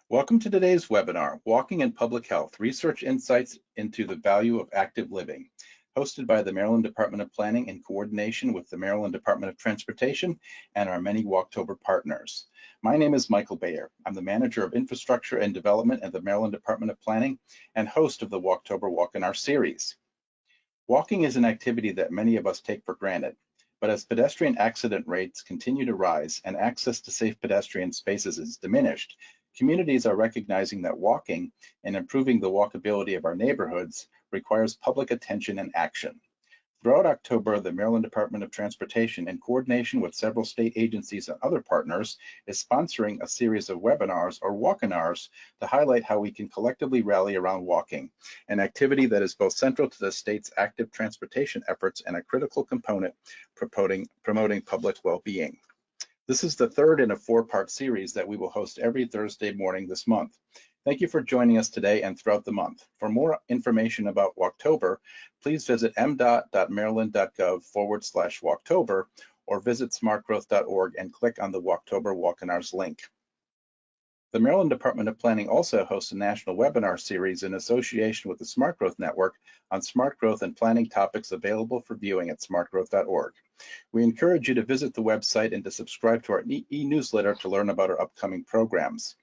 Welcome to today's webinar, Walking in Public Health, Research Insights into the Value of Active Living, hosted by the Maryland Department of Planning in coordination with the Maryland Department of Transportation and our many Walktober partners. My name is Michael Bayer. I'm the Manager of Infrastructure and Development at the Maryland Department of Planning and host of the Walktober Walkinar series. Walking is an activity that many of us take for granted, but as pedestrian accident rates continue to rise and access to safe pedestrian spaces is diminished, communities are recognizing that walking and improving the walkability of our neighborhoods requires public attention and action. Throughout October, the Maryland Department of Transportation, in coordination with several state agencies and other partners, is sponsoring a series of webinars or walkinars to highlight how we can collectively rally around walking, an activity that is both central to the state's active transportation efforts and a critical component promoting public well-being. This is the third in a four-part series that we will host every Thursday morning this month. Thank you for joining us today and throughout the month. For more information about Walktober, please visit mdot.maryland.gov/Walktober or visit smartgrowth.org and click on the Walktober Walkinars link. The Maryland Department of Planning also hosts a national webinar series in association with the Smart Growth Network on smart growth and planning topics available for viewing at smartgrowth.org. We encourage you to visit the website and to subscribe to our e-newsletter to learn about our upcoming programs.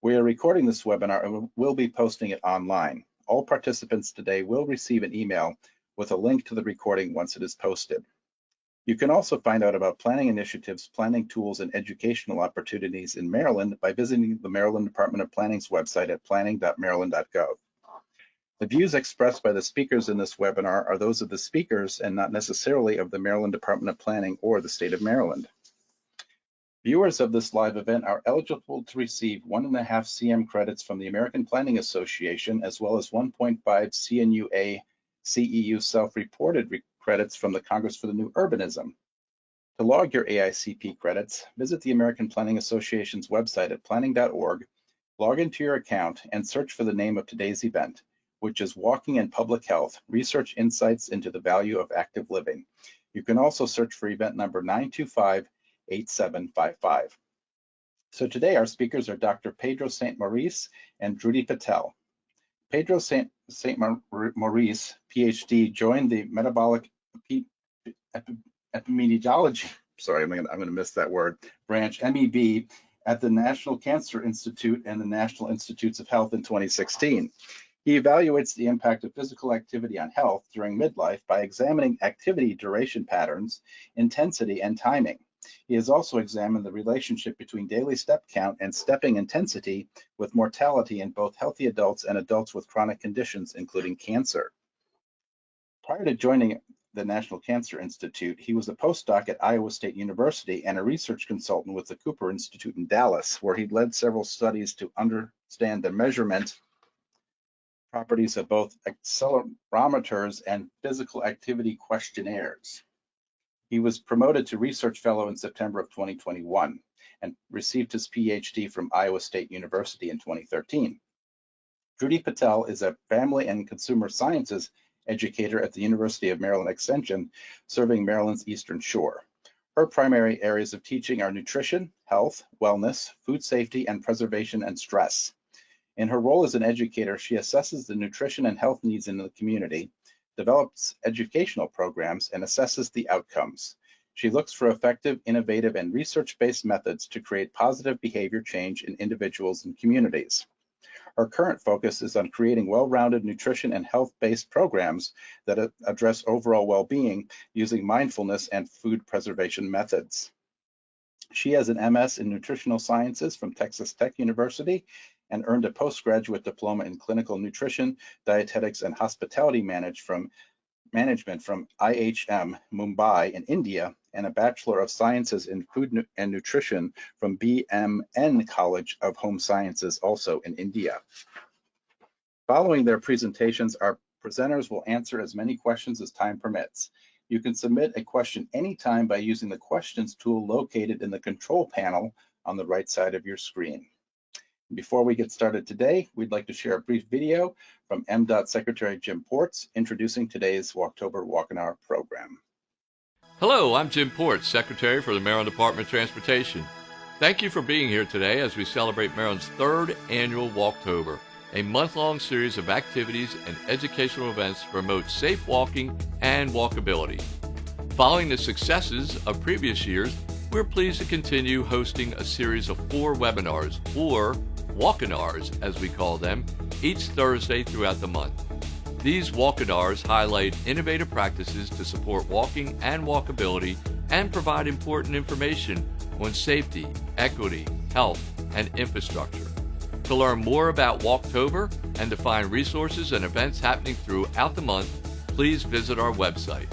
We are recording this webinar and we'll be posting it online. All participants today will receive an email with a link to the recording once it is posted. You can also find out about planning initiatives, planning tools, and educational opportunities in Maryland by visiting the Maryland Department of Planning's website at planning.maryland.gov. The views expressed by the speakers in this webinar are those of the speakers and not necessarily of the Maryland Department of Planning or the state of Maryland. Viewers of this live event are eligible to receive 1.5 CM credits from the American Planning Association, as well as 1.5 CNUA CEU self-reported credits from the Congress for the New Urbanism. To log your AICP credits, visit the American Planning Association's website at planning.org, log into your account, and search for the name of today's event, which is Walking in Public Health, Research Insights into the Value of Active Living. You can also search for event number 925-8755. So today our speakers are Dr. Pedro Saint-Maurice and Dhruti Patel. Pedro Saint-Maurice, Ph.D., joined the metabolic epidemiology, I'm going to miss that word, branch, MEB, at the National Cancer Institute and the National Institutes of Health in 2016. He evaluates the impact of physical activity on health during midlife by examining activity duration patterns, intensity, and timing. He has also examined the relationship between daily step count and stepping intensity with mortality in both healthy adults and adults with chronic conditions, including cancer. Prior to joining the National Cancer Institute, he was a postdoc at Iowa State University and a research consultant with the Cooper Institute in Dallas, where he led several studies to understand the measurement properties of both accelerometers and physical activity questionnaires. He was promoted to research fellow in September of 2021 and received his PhD from Iowa State University in 2013. Dhruti Patel is a family and consumer sciences educator at the University of Maryland Extension, serving Maryland's Eastern Shore. Her primary areas of teaching are nutrition, health, wellness, food safety, and preservation and stress. In her role as an educator, she assesses the nutrition and health needs in the community, develops educational programs, and assesses the outcomes. She looks for effective, innovative, and research-based methods to create positive behavior change in individuals and communities. Her current focus is on creating well-rounded nutrition and health-based programs that address overall well-being using mindfulness and food preservation methods. She has an MS in nutritional sciences from Texas Tech University and earned a postgraduate diploma in clinical nutrition, dietetics, and hospitality management from IHM Mumbai in India, and a Bachelor of Sciences in Food and Nutrition from BMN College of Home Sciences, also in India. Following their presentations, our presenters will answer as many questions as time permits. You can submit a question anytime by using the questions tool located in the control panel on the right side of your screen. Before we get started today, we'd like to share a brief video from MDOT Secretary Jim Ports introducing today's Walktober Walkinar program. Hello, I'm Jim Ports, Secretary for the Maryland Department of Transportation. Thank you for being here today as we celebrate Maryland's third annual Walktober, a month-long series of activities and educational events to promote safe walking and walkability. Following the successes of previous years, we're pleased to continue hosting a series of 4 webinars, or Walkinars as we call them, each Thursday throughout the month. These Walkinars highlight innovative practices to support walking and walkability and provide important information on safety, equity, health, and infrastructure. To learn more about Walktober and to find resources and events happening throughout the month, please visit our website.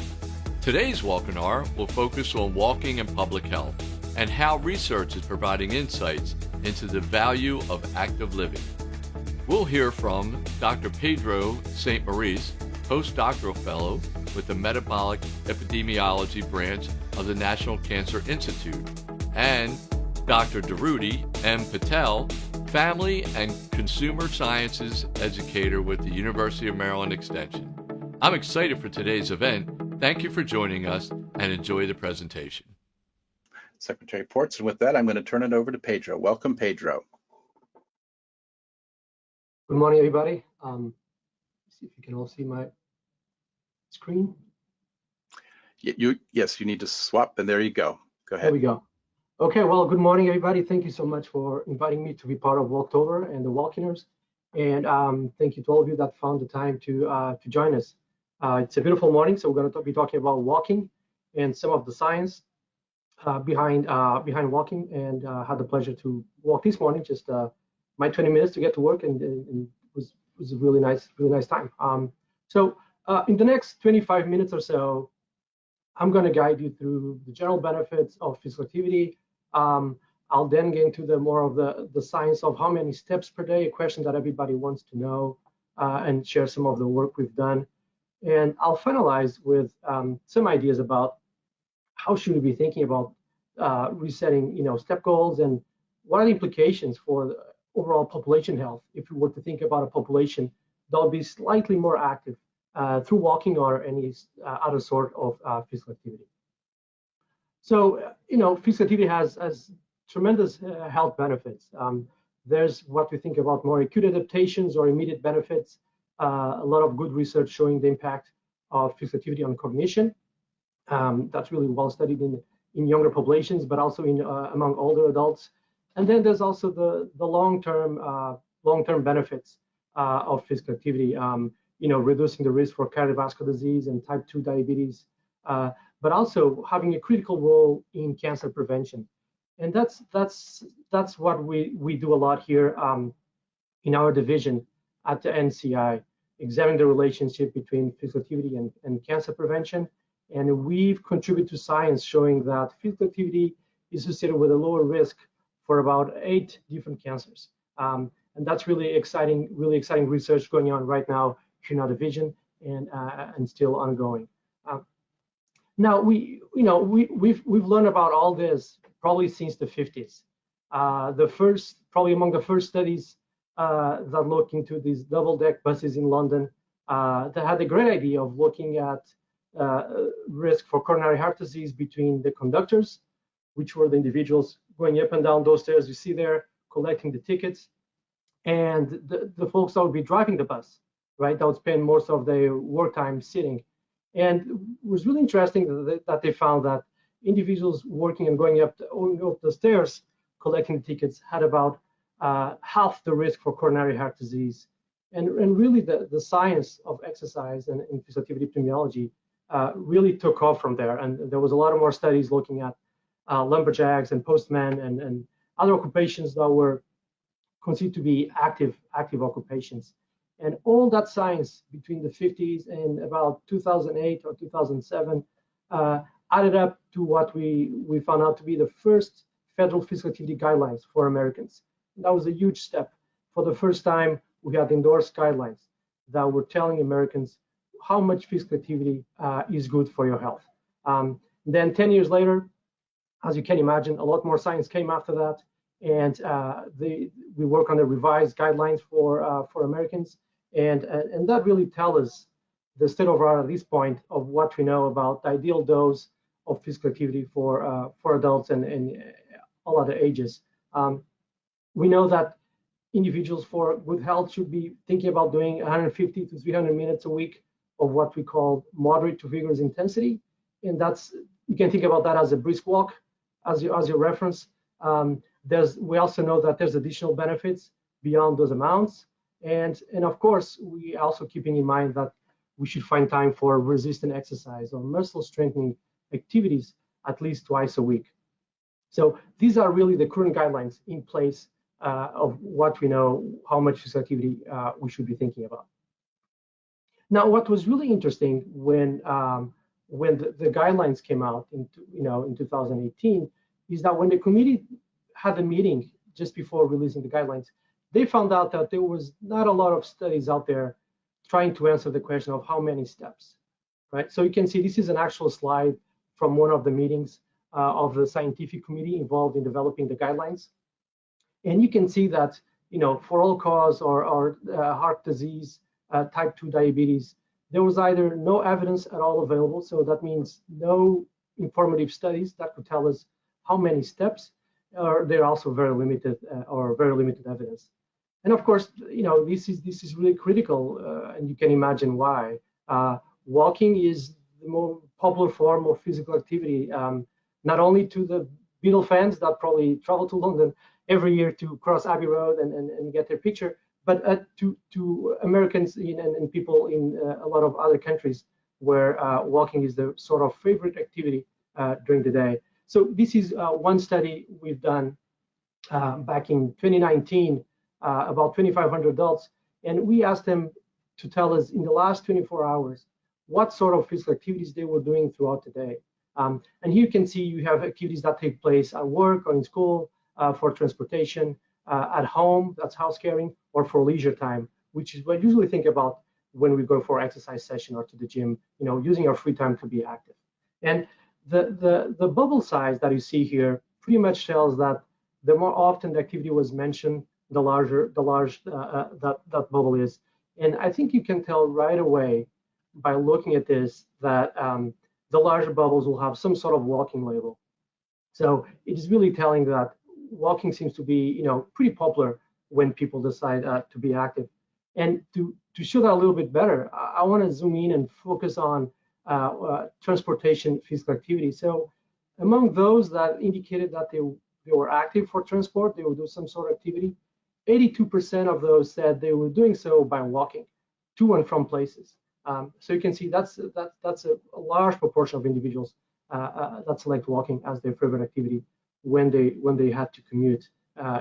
Today's Walkinar will focus on walking and public health and how research is providing insights into the value of active living. We'll hear from Dr. Pedro Saint-Maurice, postdoctoral fellow with the Metabolic Epidemiology branch of the National Cancer Institute, and Dr. Dhruti M. Patel, family and consumer sciences educator with the University of Maryland Extension. I'm excited for today's event. Thank you for joining us and enjoy the presentation. Secretary Ports, and with that, I'm going to turn it over to Pedro. Welcome, Pedro. Good morning, everybody. See if you can all see my screen. Yes, you need to swap, and there you go. Go ahead. There we go. Okay, well, good morning, everybody. Thank you so much for inviting me to be part of Walktober and the Walkinars. And thank you to all of you that found the time to join us. It's a beautiful morning, so we're going to be talking about walking and some of the science behind walking. And had the pleasure to walk this morning, just my 20 minutes to get to work, and it was a really nice time. So in the next 25 minutes or so, I'm going to guide you through the general benefits of physical activity. I'll then get into more of the science of how many steps per day, a question that everybody wants to know, and share some of the work we've done. And I'll finalize with some ideas about how should we be thinking about resetting, step goals, and what are the implications for the overall population health if we were to think about a population that will be slightly more active through walking or any other sort of physical activity. So, physical activity has tremendous health benefits. There's what we think about more acute adaptations or immediate benefits. A lot of good research showing the impact of physical activity on cognition. That's really well studied in younger populations, but also among older adults. And then there's also the long-term benefits of physical activity. Reducing the risk for cardiovascular disease and type 2 diabetes, but also having a critical role in cancer prevention. And that's what we do a lot here in our division at the NCI, examining the relationship between physical activity and cancer prevention. And we've contributed to science showing that physical activity is associated with a lower risk for about 8 different cancers. And that's really exciting research going on right now in our division and still ongoing. Now we've learned about all this probably since the 50s. Probably among the first studies that looked into these double-deck buses in London that had a great idea of looking at risk for coronary heart disease between the conductors, which were the individuals going up and down those stairs you see there, collecting the tickets, and the folks that would be driving the bus, right? That would spend most of their work time sitting. And it was really interesting that they found that individuals working and going up the stairs, collecting the tickets, had about half the risk for coronary heart disease. And really the science of exercise and physical activity epidemiology really took off from there. And there was a lot of more studies looking at lumberjacks and postmen and other occupations that were considered to be active occupations. And all that science between the 50s and about 2008 or 2007 added up to what we found out to be the first federal physical activity guidelines for Americans. And that was a huge step. For the first time, we had endorsed guidelines that were telling Americans how much physical activity is good for your health. Then 10 years later, as you can imagine, a lot more science came after that. And we work on the revised guidelines for Americans. And that really tells us the state of art at this point of what we know about the ideal dose of physical activity for adults and all other ages. We know that individuals for good health should be thinking about doing 150 to 300 minutes a week of what we call moderate to vigorous intensity. And that's, you can think about that as a brisk walk as your reference. We also know that there's additional benefits beyond those amounts. And of course, we also keeping in mind that we should find time for resistant exercise or muscle strengthening activities at least twice a week. So these are really the current guidelines in place of what we know, how much physical activity we should be thinking about. Now, what was really interesting when the guidelines came out in 2018 is that when the committee had a meeting just before releasing the guidelines, they found out that there was not a lot of studies out there trying to answer the question of how many steps, right? So you can see this is an actual slide from one of the meetings of the scientific committee involved in developing the guidelines. And you can see that, for all cause or heart disease, type 2 diabetes, there was either no evidence at all available. So that means no informative studies that could tell us how many steps, or they're also very limited evidence. And of course, this is really critical, and you can imagine why. Walking is the more popular form of physical activity, not only to the Beatle fans that probably travel to London every year to cross Abbey Road and get their picture, but to Americans and people in a lot of other countries where walking is the sort of favorite activity during the day. So this is one study we've done back in 2019, about 2,500 adults, and we asked them to tell us in the last 24 hours what sort of physical activities they were doing throughout the day. And here you can see you have activities that take place at work or in school, for transportation, at home, that's house caring, or for leisure time, which is what I usually think about when we go for exercise session or to the gym, using our free time to be active. And the bubble size that you see here pretty much tells that the more often the activity was mentioned, the larger that bubble is. And I think you can tell right away by looking at this that the larger bubbles will have some sort of walking label. So it is really telling that walking seems to be, pretty popular when people decide to be active. And to show that a little bit better, I want to zoom in and focus on transportation physical activity. So among those that indicated that they were active for transport, they would do some sort of activity, 82% of those said they were doing so by walking to and from places. So you can see that's a large proportion of individuals that select walking as their favorite activity when they had to commute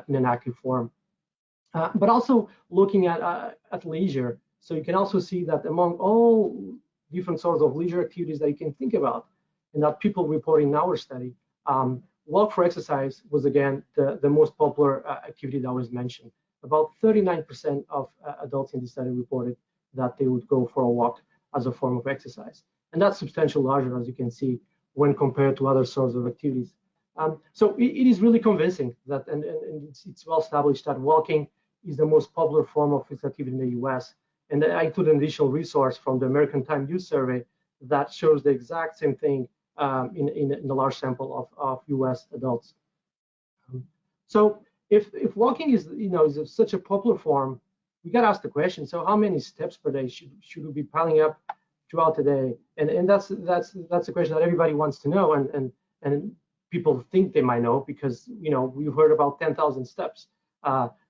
in an active form. But also looking at leisure, so you can also see that among all different sorts of leisure activities that you can think about, and that people report in our study, walk for exercise was again the most popular activity that was mentioned. About 39% of adults in the study reported that they would go for a walk as a form of exercise. And that's substantially larger, as you can see, when compared to other sorts of activities. So it is really convincing that, and it's well established that walking is the most popular form of physical activity in the US. And I include an additional resource from the American Time Use Survey that shows the exact same thing in the large sample of US adults. So if walking is such a popular form, we got to ask the question: so how many steps per day should we be piling up throughout the day? And that's the question that everybody wants to know, and people think they might know because we've heard about 10,000 steps.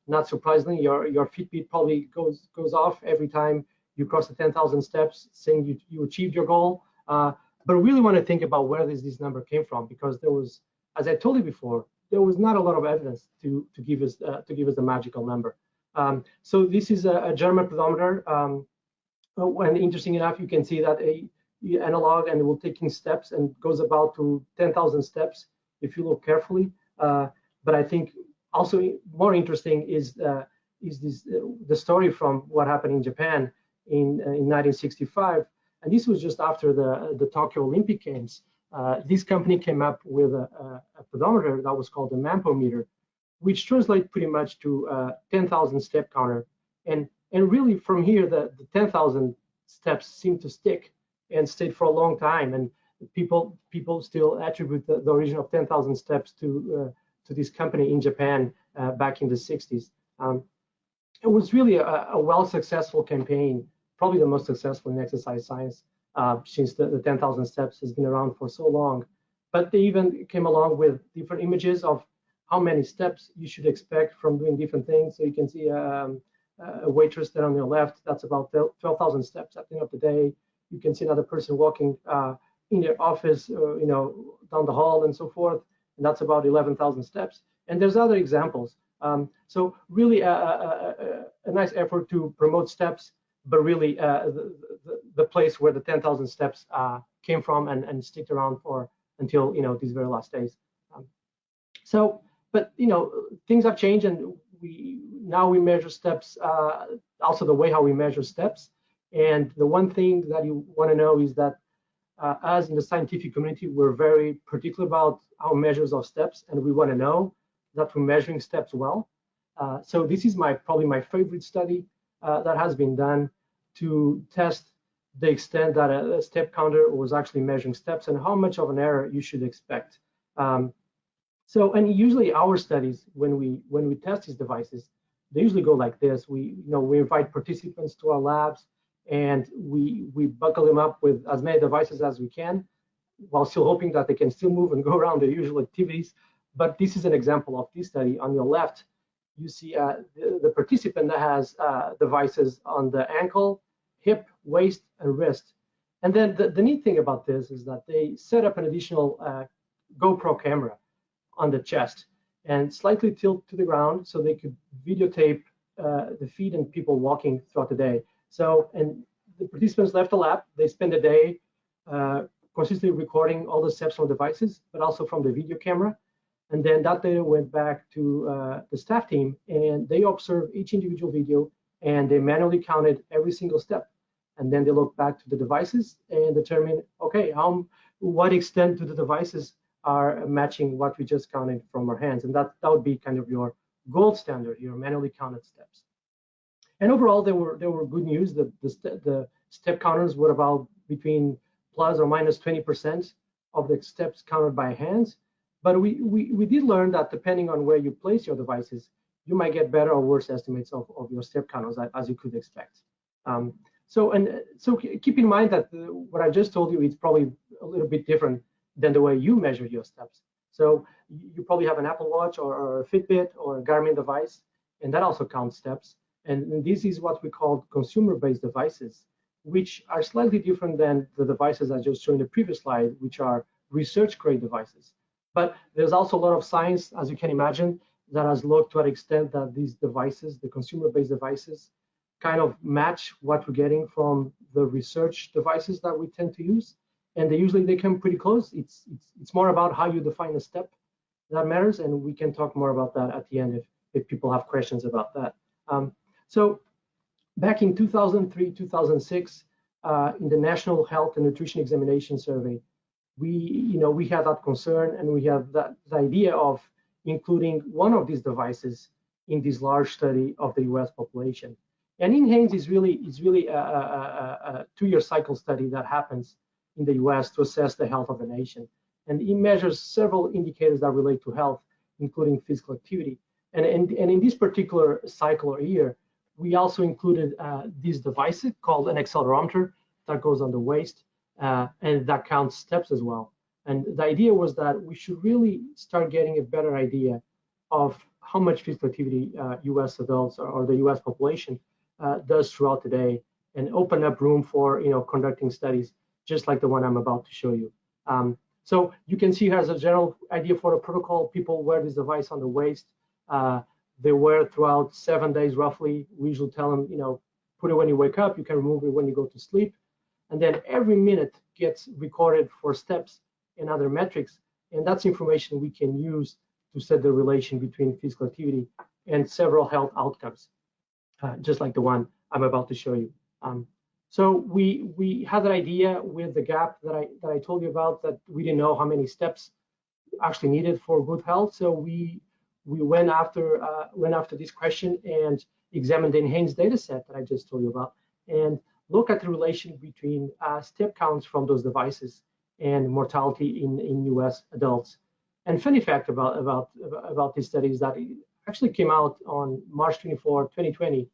Not surprisingly, your Fitbit probably goes off every time you cross the 10,000 steps, saying you achieved your goal. But we really want to think about where this number came from, because there was, as I told you before, there was not a lot of evidence to give us the magical number. So this is a German pedometer, and interesting enough, you can see that you analog and it will taking steps and goes about to 10,000 steps if you look carefully. But I think also more interesting is the story from what happened in Japan in 1965, and this was just after the Tokyo Olympic Games. This company came up with a pedometer that was called a mampometer, which translates pretty much to a 10,000 step counter. And really from here, the 10,000 steps seemed to stick and stayed for a long time. And people still attribute the origin of 10,000 steps to to this company in Japan back in the 60s. It was really a successful campaign, probably the most successful in exercise science since the 10,000 steps has been around for so long. But they even came along with different images of how many steps you should expect from doing different things. So you can see a waitress there on your left, that's about 12,000 steps at the end of the day. You can see another person walking in their office, down the hall and so forth, and that's about 11,000 steps. And there's other examples. So really a nice effort to promote steps, but really the place where the 10,000 steps came from and sticked around for until these very last days. But things have changed, and now we measure steps, also the way how we measure steps. And the one thing that you want to know is that as in the scientific community, we're very particular about our measures of steps, and we want to know that we're measuring steps well. So this is probably my favorite study that has been done to test the extent that a step counter was actually measuring steps and how much of an error you should expect. And usually our studies, when we test these devices, they usually go like this. We invite participants to our labs, and we buckle them up with as many devices as we can, while still hoping that they can still move and go around their usual activities. But this is an example of this study. On your left, you see the participant that has devices on the ankle, hip, waist, and wrist. And then the neat thing about this is that they set up an additional GoPro camera on the chest and slightly tilt to the ground so they could videotape the feet and people walking throughout the day. So, and the participants left the lab. They spend a day consistently recording all the steps from devices, but also from the video camera. And then that data went back to the staff team, and they observed each individual video, and they manually counted every single step. And then they looked back to the devices and determined, okay, what extent do the devices are matching what we just counted from our hands? And that would be kind of your gold standard, your manually counted steps. And overall, there were good news. The step counters were about between plus or minus 20% of the steps counted by hands. But we did learn that depending on where you place your devices, you might get better or worse estimates of your step counters, as you could expect. So keep in mind that what I just told you is probably a little bit different than the way you measure your steps. So you probably have an Apple Watch or a Fitbit or a Garmin device, and that also counts steps. And this is what we call consumer-based devices, which are slightly different than the devices I just showed in the previous slide, which are research-grade devices. But there's also a lot of science, as you can imagine, that has looked to an extent that these devices, the consumer-based devices, kind of match what we're getting from the research devices that we tend to use. And they come pretty close. It's more about how you define a step that matters, and we can talk more about that at the end if people have questions about that. So back in 2003, 2006, in the National Health and Nutrition Examination Survey, we had that concern, and we had the idea of including one of these devices in this large study of the U.S. population. And NHANES is really a 2-year cycle study that happens in the U.S. to assess the health of the nation. And it measures several indicators that relate to health, including physical activity. And in this particular cycle or year, we also included these devices called an accelerometer that goes on the waist, and that counts steps as well. And the idea was that we should really start getting a better idea of how much physical activity U.S. adults or the U.S. population does throughout the day, and open up room for conducting studies just like the one I'm about to show you. So you can see here as a general idea for the protocol, people wear this device on the waist. They wear it throughout 7 days roughly. We usually tell them, put it when you wake up, you can remove it when you go to sleep. And then every minute gets recorded for steps and other metrics. And that's information we can use to set the relation between physical activity and several health outcomes, just like the one I'm about to show you. So we had an idea with the gap that I told you about, that we didn't know how many steps actually needed for good health. So we went after this question and examined the NHANES data set that I just told you about, and look at the relation between step counts from those devices and mortality in U.S. adults. And funny fact about this study is that it actually came out on March 24, 2020,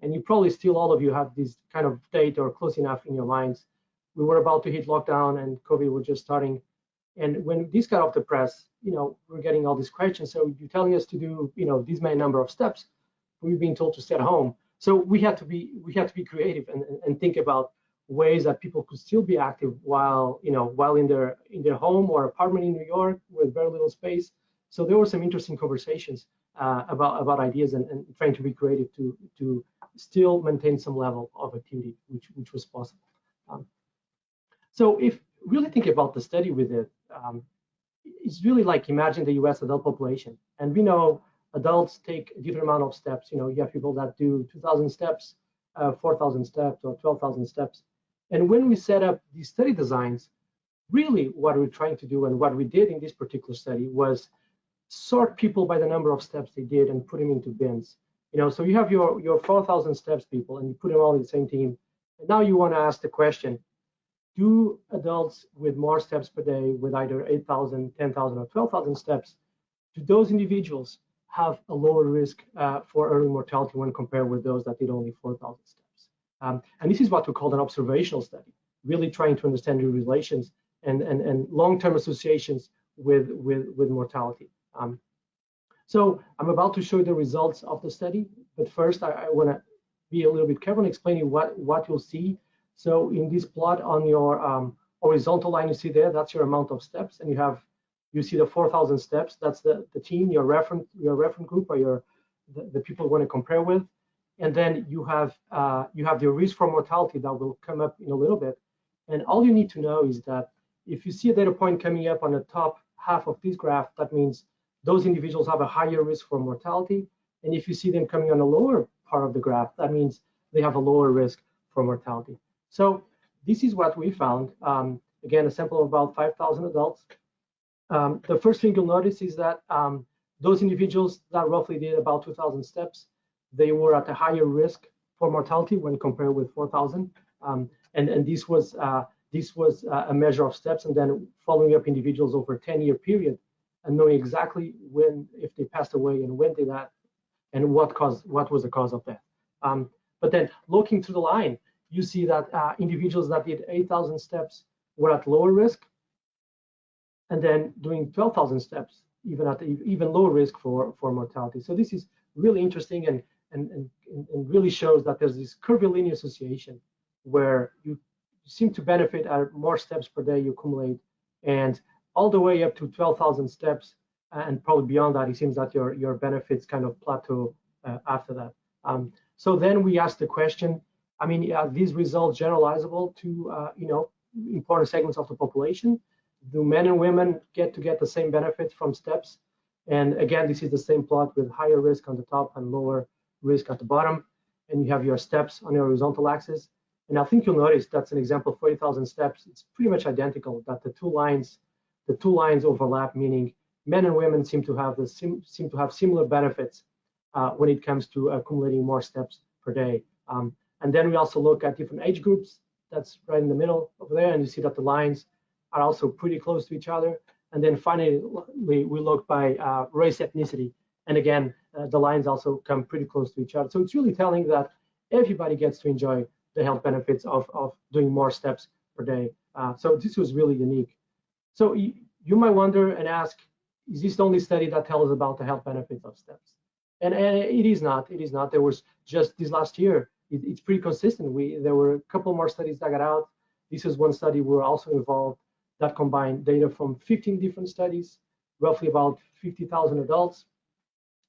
and you probably still, all of you, have this kind of date or close enough in your minds. We were about to hit lockdown and COVID was just starting. And when this got off the press, we're getting all these questions. So you're telling us to do, this many number of steps. We've been told to stay at home. So we had to be creative and think about ways that people could still be active while in their home or apartment in New York with very little space. So there were some interesting conversations about ideas and trying to be creative to still maintain some level of activity, which was possible. So if really think about the study with it, it's really like imagine the U.S. adult population, and we know adults take a different amount of steps. You have people that do 2,000 steps, 4,000 steps, or 12,000 steps. And when we set up these study designs, really what we're trying to do and what we did in this particular study was sort people by the number of steps they did and put them into bins. So you have your 4,000 steps people and you put them all in the same team. And now you want to ask the question, do adults with more steps per day, with either 8,000, 10,000, or 12,000 steps, do those individuals have a lower risk for early mortality when compared with those that did only 4,000 steps? And this is what we call an observational study, really trying to understand the relations and long-term associations with mortality. So I'm about to show you the results of the study, but first I want to be a little bit careful in explaining what you'll see. So in this plot on your horizontal line you see there, that's your amount of steps, and you see the 4,000 steps. That's the team, your reference group, or the people you want to compare with. And then you have the risk for mortality that will come up in a little bit. And all you need to know is that if you see a data point coming up on the top half of this graph, that means those individuals have a higher risk for mortality. And if you see them coming on the lower part of the graph, that means they have a lower risk for mortality. So this is what we found. Again, a sample of about 5,000 adults. The first thing you'll notice is that those individuals that roughly did about 2,000 steps, they were at a higher risk for mortality when compared with 4,000. And this was a measure of steps, and then following up individuals over a 10-year period and knowing exactly when, if they passed away and when they died, and what was the cause of death. But then looking through the line, you see that individuals that did 8,000 steps were at lower risk, and then doing 12,000 steps even at even lower risk for mortality. So this is really interesting and really shows that there's this curvilinear association where you seem to benefit at more steps per day you accumulate, and all the way up to 12,000 steps and probably beyond that, it seems that your benefits kind of plateau after that. So then we asked the question, I mean, are these results generalizable to important segments of the population? Do men and women get the same benefits from steps? And again, this is the same plot with higher risk on the top and lower risk at the bottom. And you have your steps on your horizontal axis. And I think you'll notice that's an example of 40,000 steps. It's pretty much identical, that the two lines overlap, meaning men and women seem to have similar benefits when it comes to accumulating more steps per day. And then we also look at different age groups. That's right in the middle over there, and you see that the lines are also pretty close to each other. And then finally, we look by race, ethnicity, and again, the lines also come pretty close to each other. So it's really telling that everybody gets to enjoy the health benefits of doing more steps per day. So this was really unique. So you might wonder and ask, is this the only study that tells us about the health benefits of steps? And it is not. It is not. There was just this last year. It's pretty consistent. There were a couple more studies that got out. This is one study we were also involved that combined data from 15 different studies, roughly about 50,000 adults.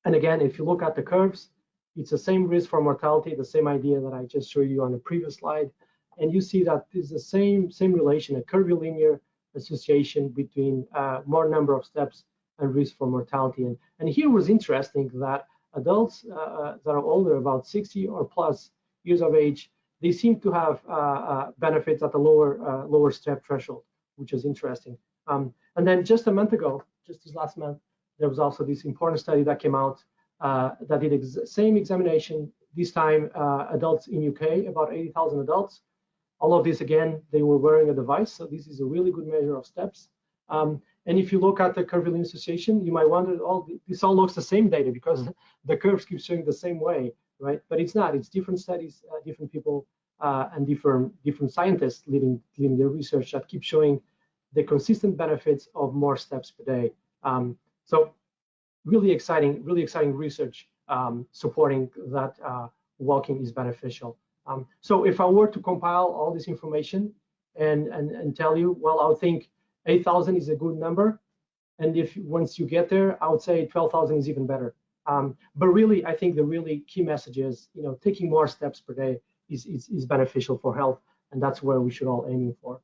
And again, if you look at the curves, it's the same risk for mortality, the same idea that I just showed you on the previous slide. And you see that there's the same relation, a curvilinear association between more number of steps and risk for mortality. And here was interesting that adults that are older, about 60 or plus years of age, they seem to have benefits at the lower step threshold, which is interesting. And then just a month ago, just this last month, there was also this important study that came out that did same examination, this time adults in UK, about 80,000 adults. All of this, again, they were wearing a device, so this is a really good measure of steps. And And if you look at the curve linear association, you might wonder, oh, this all looks the same data because the curves keep showing the same way, right? But it's not. It's different studies, different people, and different scientists leading their research that keep showing the consistent benefits of more steps per day. So really exciting research supporting that walking is beneficial. So if I were to compile all this information and tell you, well, I would think 8,000 is a good number, and if once you get there, I would say 12,000 is even better. But really, I think the really key message is, taking more steps per day is beneficial for health, and that's where we should all aim for.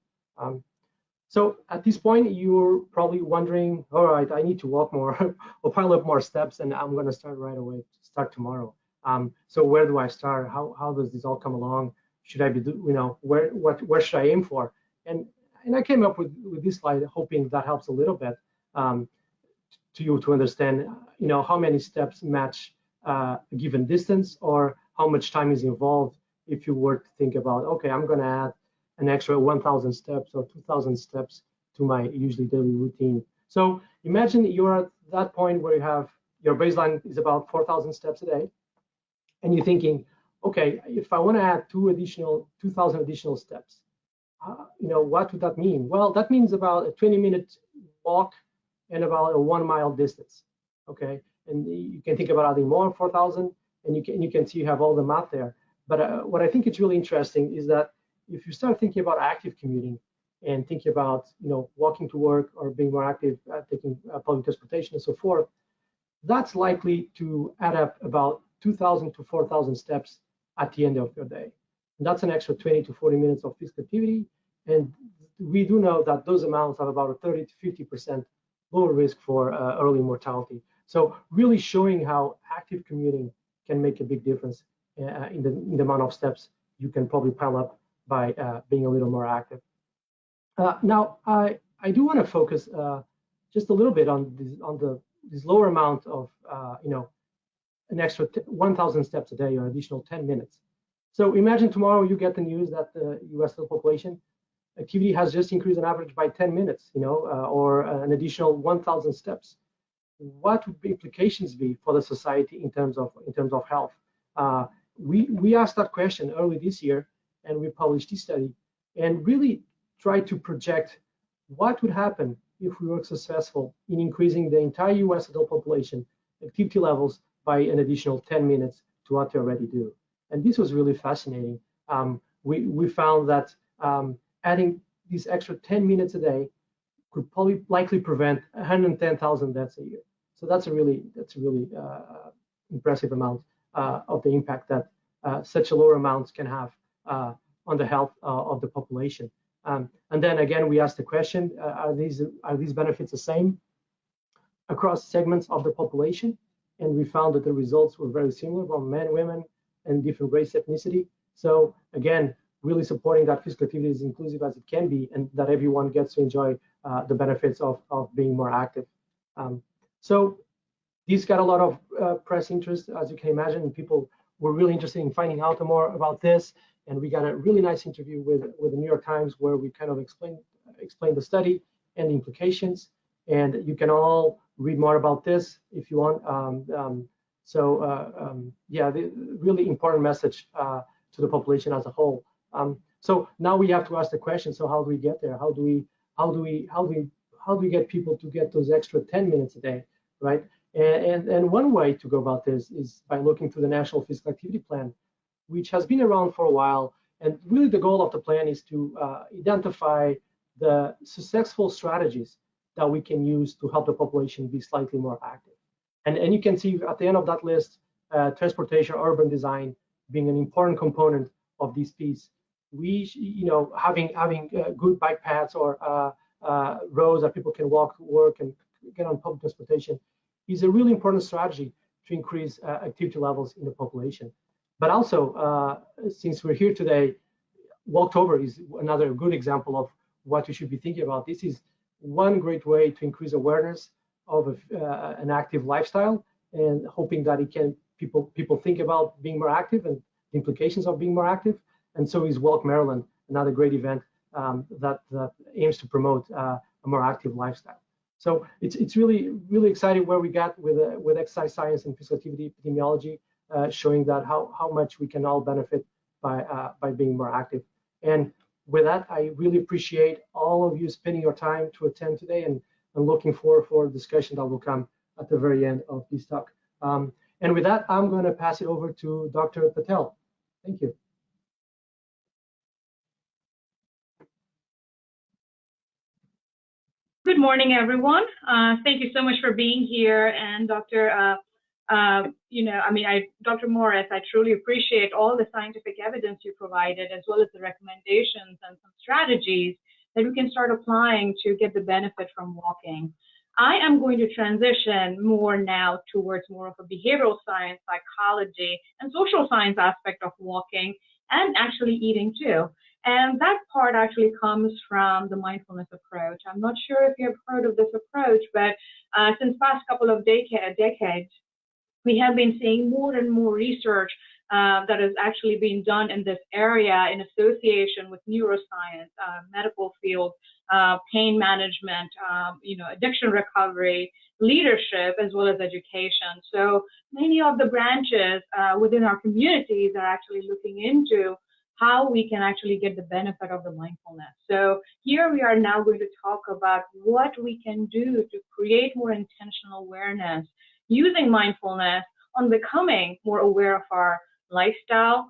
So at this point, you're probably wondering, all right, I need to walk more or pile up more steps, and I'm going to start right away, start tomorrow. So where do I start? How does this all come along? Should I be, where should I aim for? And I came up with this slide, hoping that helps a little bit to you to understand, how many steps match a given distance, or how much time is involved if you were to think about, okay, I'm going to add an extra 1,000 steps or 2,000 steps to my usually daily routine. So imagine you're at that point where you have your baseline is about 4,000 steps a day, and you're thinking, okay, if I want to add 2,000 additional steps, what would that mean? Well, that means about a 20-minute walk and about a 1 mile distance. Okay, and you can think about adding more 4,000, and you can see you have all the math there. But what I think is really interesting is that if you start thinking about active commuting and thinking about walking to work or being more active, taking public transportation and so forth, that's likely to add up about 2,000 to 4,000 steps at the end of your day. And that's an extra 20 to 40 minutes of physical activity. And we do know that those amounts have about a 30 to 50% lower risk for early mortality. So really showing how active commuting can make a big difference in the amount of steps you can probably pile up by being a little more active. Now, I do want to focus just a little bit on this lower amount of an extra 1,000 steps a day or additional 10 minutes. So imagine tomorrow you get the news that the U.S. population activity has just increased on average by 10 minutes, or an additional 1,000 steps. What would the implications be for the society in terms of health? We asked that question early this year, and we published this study, and really tried to project what would happen if we were successful in increasing the entire U.S. adult population activity levels by an additional 10 minutes to what they already do. And this was really fascinating. We found that adding these extra 10 minutes a day could likely prevent 110,000 deaths a year. So that's a really impressive amount of the impact that such a lower amounts can have on the health of the population. And then again, we asked the question: are these benefits the same across segments of the population? And we found that the results were very similar from men, women, and different race, ethnicity. So again, really supporting that physical activity is inclusive as it can be, and that everyone gets to enjoy the benefits of being more active. So these got a lot of press interest, as you can imagine, and people were really interested in finding out more about this. And we got a really nice interview with the New York Times where we kind of explained the study and the implications. And you can all read more about this if you want. Yeah, the really important message to the population as a whole. So now we have to ask the question: so how do we get there? How do we get people to get those extra 10 minutes a day, right? And one way to go about this is by looking to the National Physical Activity Plan, which has been around for a while. And really the goal of the plan is to identify the successful strategies that we can use to help the population be slightly more active. And you can see at the end of that list, transportation, urban design being an important component of this piece. Having good bike paths or roads that people can walk to work and get on public transportation is a really important strategy to increase activity levels in the population. But also, since we're here today, Walktober is another good example of what you should be thinking about. This is one great way to increase awareness of an active lifestyle, and hoping that people think about being more active and the implications of being more active. And so is Walk Maryland, another great event that aims to promote a more active lifestyle. So it's really exciting where we got with exercise science and physical activity epidemiology, showing that how much we can all benefit by being more active. And with that, I really appreciate all of you spending your time to attend today, and I'm looking forward for a discussion that will come at the very end of this talk. And with that, I'm going to pass it over to Dr. Patel. Thank you. Good morning, everyone. Thank you so much for being here. And Dr. Dr. Morris, I truly appreciate all the scientific evidence you provided, as well as the recommendations and some strategies that we can start applying to get the benefit from walking. I am going to transition more now towards more of a behavioral science, psychology, and social science aspect of walking, and actually eating too. And that part actually comes from the mindfulness approach. I'm not sure if you've heard of this approach, but since past couple of decades, we have been seeing more and more research that is actually being done in this area in association with neuroscience, medical field, pain management, addiction recovery, leadership, as well as education. So many of the branches within our communities are actually looking into how we can actually get the benefit of the mindfulness. So here we are now going to talk about what we can do to create more intentional awareness using mindfulness on becoming more aware of our lifestyle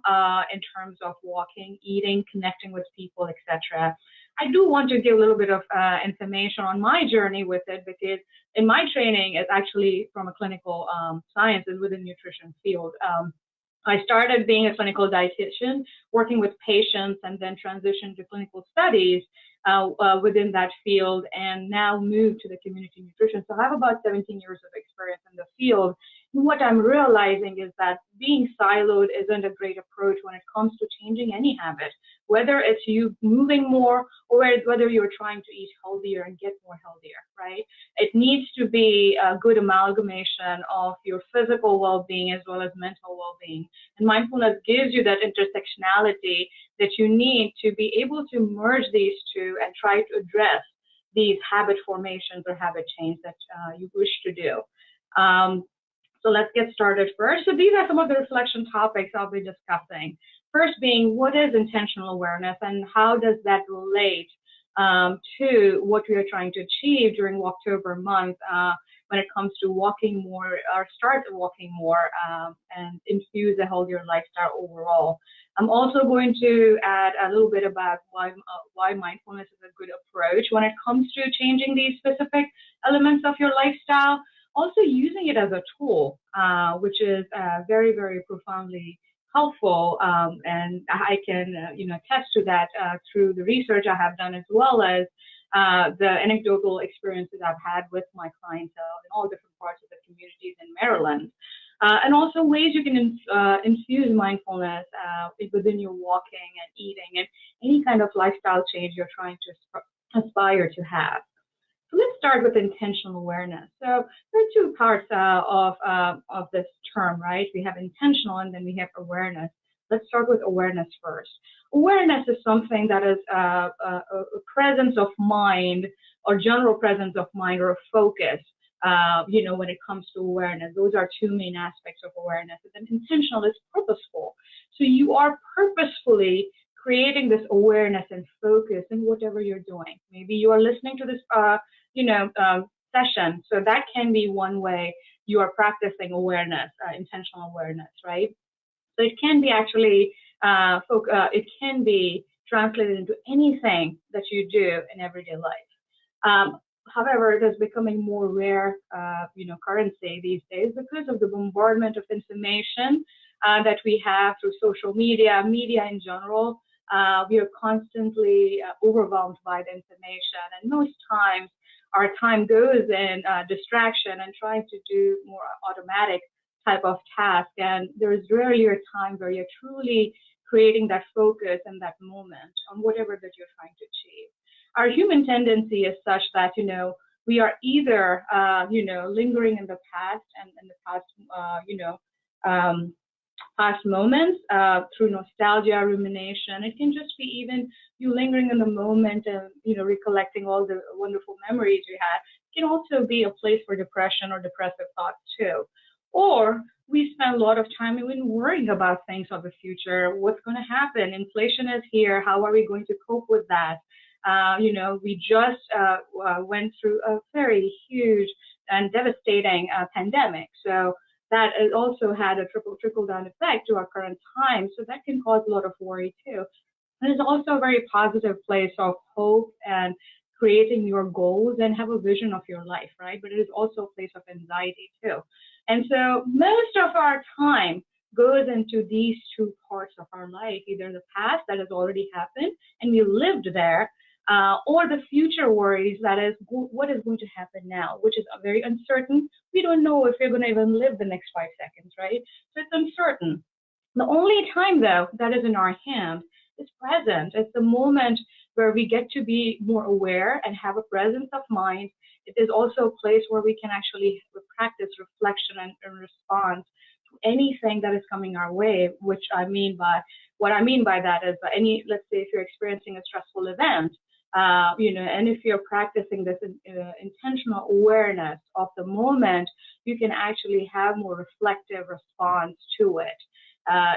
in terms of walking, eating, connecting with people, etc. I do want to give a little bit of information on my journey with it, because in my training is actually from a clinical sciences within nutrition field. I started being a clinical dietitian, working with patients, and then transitioned to clinical studies within that field, and now moved to the community nutrition. So I have about 17 years of experience in the field. And what I'm realizing is that being siloed isn't a great approach when it comes to changing any habit, whether it's you moving more or whether you're trying to eat healthier and get more healthier, right? It needs to be a good amalgamation of your physical well-being as well as mental well-being. And mindfulness gives you that intersectionality that you need to be able to merge these two and try to address these habit formations or habit change that you wish to do. So let's get started first. So these are some of the reflection topics I'll be discussing. First being, what is intentional awareness and how does that relate to what we are trying to achieve during Walktober month when it comes to walking more, or start walking more, and infuse a healthier lifestyle overall. I'm also going to add a little bit about why mindfulness is a good approach when it comes to changing these specific elements of your lifestyle. Also using it as a tool, which is very, very profoundly helpful, and I can attest to that through the research I have done, as well as the anecdotal experiences I've had with my clientele in all different parts of the communities in Maryland. And also ways you can infuse mindfulness within your walking and eating and any kind of lifestyle change you're trying to aspire to have. So let's start with intentional awareness. So there are two parts of this term, right? We have intentional and then we have awareness. Let's start with awareness first. Awareness is something that is a presence of mind, or general presence of mind, or a focus, when it comes to awareness. Those are two main aspects of awareness. And intentional is purposeful. So you are purposefully creating this awareness and focus in whatever you're doing. Maybe you are listening to this, session. So that can be one way you are practicing awareness, intentional awareness, right? So it can be actually, it can be translated into anything that you do in everyday life. However, it is becoming more rare, currency these days because of the bombardment of information that we have through social media in general. We are constantly overwhelmed by the information, and most times our time goes in distraction and trying to do more automatic type of task, and there is rarely a time where you're truly creating that focus and that moment on whatever that you're trying to achieve. Our human tendency is such that, we are either, lingering in the past and in the past, past moments through nostalgia, rumination. It can just be even you lingering in the moment and, recollecting all the wonderful memories you had. can also be a place for depression or depressive thoughts too. Or we spend a lot of time even worrying about things of the future. What's going to happen? Inflation is here. How are we going to cope with that? We just went through a very huge and devastating pandemic. So that has also had a trickle-down effect to our current time. So that can cause a lot of worry too. And it's also a very positive place of hope and creating your goals and have a vision of your life, right? But it is also a place of anxiety too. And so most of our time goes into these two parts of our life, either the past that has already happened and we lived there, or the future worries, that is, what is going to happen now, which is very uncertain. We don't know if we're going to even live the next 5 seconds, right? So it's uncertain. The only time, though, that is in our hand is present. It's the moment where we get to be more aware and have a presence of mind. It is also a place where we can actually practice reflection and response to anything that is coming our way, what I mean by that is let's say if you're experiencing a stressful event, and if you're practicing this intentional awareness of the moment, you can actually have more reflective response to it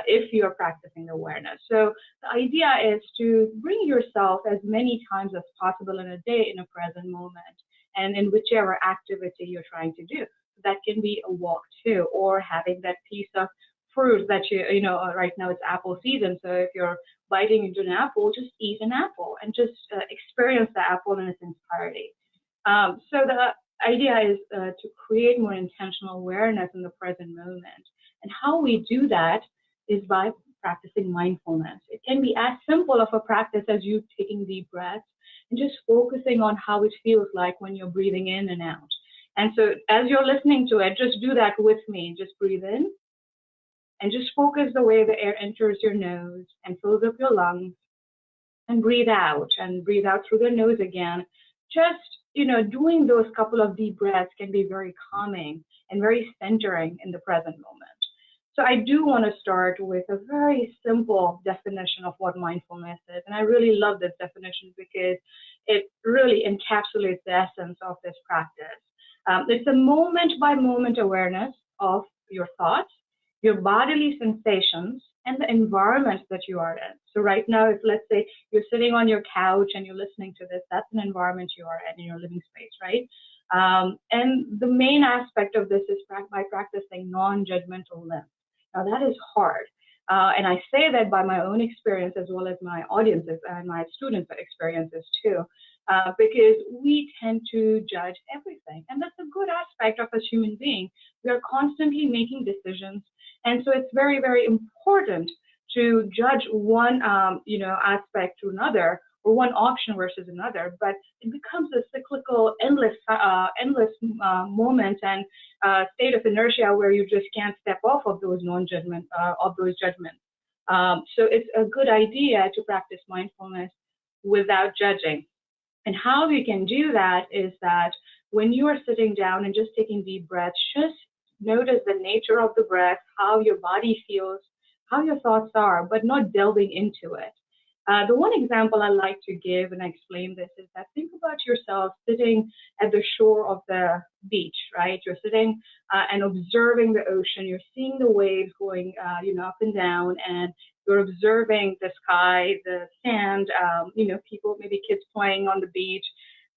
if you're practicing awareness. So the idea is to bring yourself as many times as possible in a day in a present moment and in whichever activity you're trying to do. That can be a walk too, or having that piece of fruit that right now it's apple season. So if you're biting into an apple, just eat an apple and just experience the apple in its entirety. So the idea is to create more intentional awareness in the present moment. And how we do that is by practicing mindfulness. It can be as simple of a practice as you taking deep breaths and just focusing on how it feels like when you're breathing in and out. And so as you're listening to it, just do that with me. Just breathe in and just focus the way the air enters your nose and fills up your lungs, and breathe out through the nose again. Just, doing those couple of deep breaths can be very calming and very centering in the present moment. So I do want to start with a very simple definition of what mindfulness is. And I really love this definition because it really encapsulates the essence of this practice. It's a moment-by-moment awareness of your thoughts, your bodily sensations, and the environment that you are in. So right now, if let's say you're sitting on your couch and you're listening to this, that's an environment you are in your living space, right? And the main aspect of this is by practicing non-judgmental lens. Now that is hard. And I say that by my own experience as well as my audiences and my students' experiences too, because we tend to judge everything. And that's a good aspect of us human beings. We are constantly making decisions. And so it's very, very important to judge one, aspect to another, or one option versus another. But it becomes a cyclical, endless moment and state of inertia where you just can't step off of those judgments. So it's a good idea to practice mindfulness without judging. And how we can do that is that when you are sitting down and just taking deep breaths, just notice the nature of the breath, how your body feels, how your thoughts are, but not delving into it. The one example I like to give, and I explain this, is that think about yourself sitting at the shore of the beach, right? You're sitting and observing the ocean. You're seeing the waves going, up and down, and you're observing the sky, the sand, people, maybe kids playing on the beach.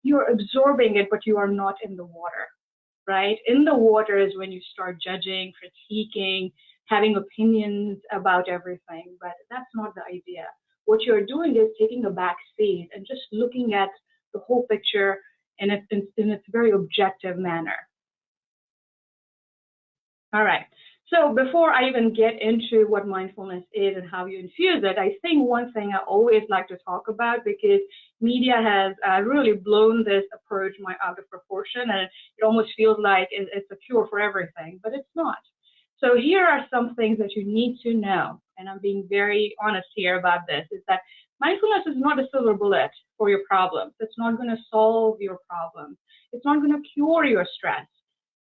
You're absorbing it, but you are not in the water, right? In the water is when you start judging, critiquing, having opinions about everything, but that's not the idea. What you're doing is taking a back seat and just looking at the whole picture in its very objective manner. All right. So before I even get into what mindfulness is and how you infuse it, I think one thing I always like to talk about, because media has really blown this approach out of proportion, and it almost feels like it's a cure for everything, but it's not. So here are some things that you need to know, and I'm being very honest here about this, is that mindfulness is not a silver bullet for your problems. It's not going to solve your problems. It's not going to cure your stress.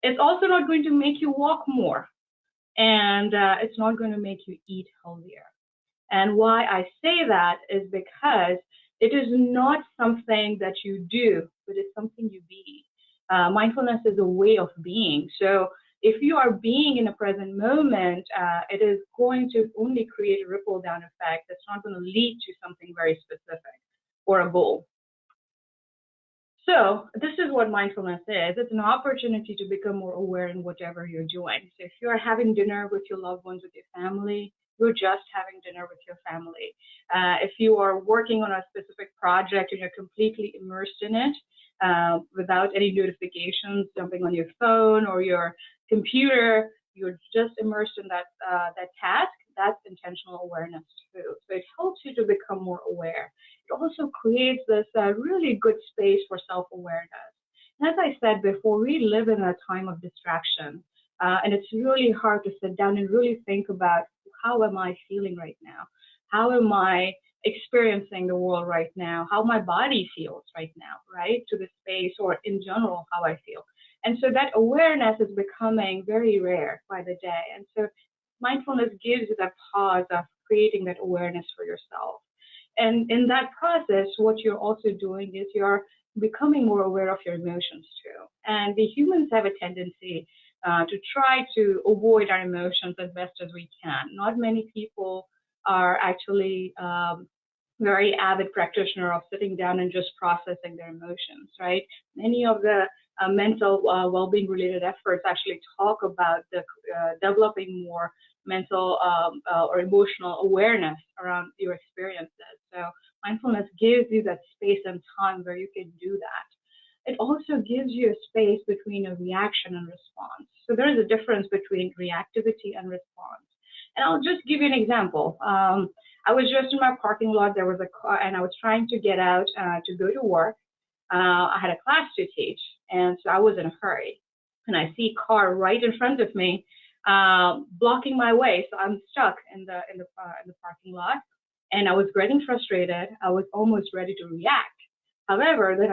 It's also not going to make you walk more. And it's not going to make you eat healthier. And why I say that is because it is not something that you do, but it's something you be. Mindfulness is a way of being. So if you are being in a present moment, it is going to only create a ripple down effect. It's not going to lead to something very specific or a goal. So this is what mindfulness is. It's an opportunity to become more aware in whatever you're doing. So if you're having dinner with your loved ones, with your family, you're just having dinner with your family. If you are working on a specific project and you're completely immersed in it, without any notifications jumping on your phone or your computer, you're just immersed in that task. That's intentional awareness too. So it helps you to become more aware. It also creates this really good space for self-awareness. And as I said before, we live in a time of distraction, and it's really hard to sit down and really think about, how am I feeling right now? How am I experiencing the world right now? How my body feels right now, right? To the space, or in general, how I feel. And so that awareness is becoming very rare by the day. And so mindfulness gives you that pause of creating that awareness for yourself. And in that process, what you're also doing is you're becoming more aware of your emotions too. And the humans have a tendency to try to avoid our emotions as best as we can. Not many people are actually very avid practitioner of sitting down and just processing their emotions, right? Many of the mental well-being related efforts actually talk about the developing more mental or emotional awareness around your experiences. So mindfulness gives you that space and time where you can do that. It also gives you a space between a reaction and response. So there is a difference between reactivity and response. And I'll just give you an example. I was just in my parking lot. There was a car, and I was trying to get out to go to work. I had a class to teach, and so I was in a hurry. And I see a car right in front of me, blocking my way. So I'm stuck in the parking lot, and I was getting frustrated. I was almost ready to react. However, then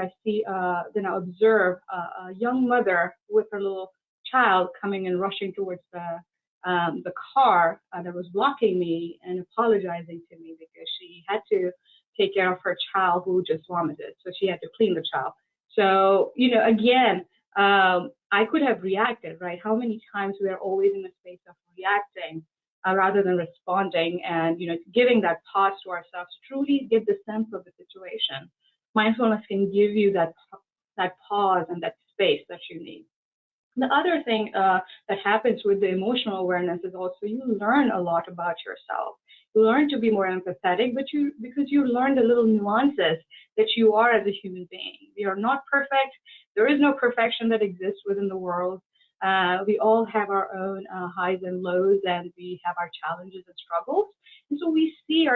I observe a young mother with her little child coming and rushing towards the car that was blocking me and apologizing to me because she had to take care of her child who just vomited. So she had to clean the child. So, again, I could have reacted, right? How many times we are always in a space of reacting rather than responding and, giving that pause to ourselves to truly get the sense of the situation. Mindfulness can give you that pause and that space that you need. The other thing that happens with the emotional awareness is also you learn a lot about yourself. You learn to be more empathetic, because you learn the little nuances that you are as a human being. We are not perfect. There is no perfection that exists within the world. We all have our own highs and lows, and we have our challenges and struggles. And so when we see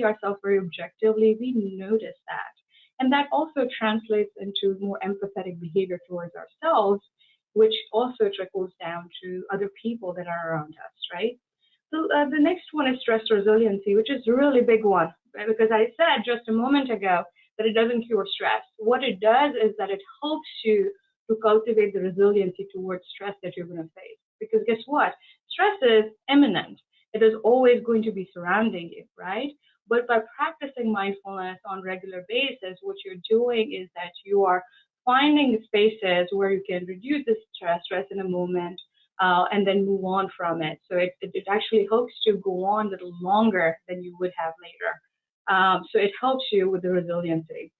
ourselves very objectively, we notice that. And that also translates into more empathetic behavior towards ourselves, which also trickles down to other people that are around us, right? So the next one is stress resiliency, which is a really big one, right? Because I said just a moment ago that it doesn't cure stress. What it does is that it helps you to cultivate the resiliency towards stress that you're going to face. Because guess what? Stress is imminent. It is always going to be surrounding you, right? But by practicing mindfulness on a regular basis, what you're doing is that you are finding spaces where you can reduce the stress in a moment, and then move on from it. So it actually helps you go on a little longer than you would have later. So it helps you with the resiliency.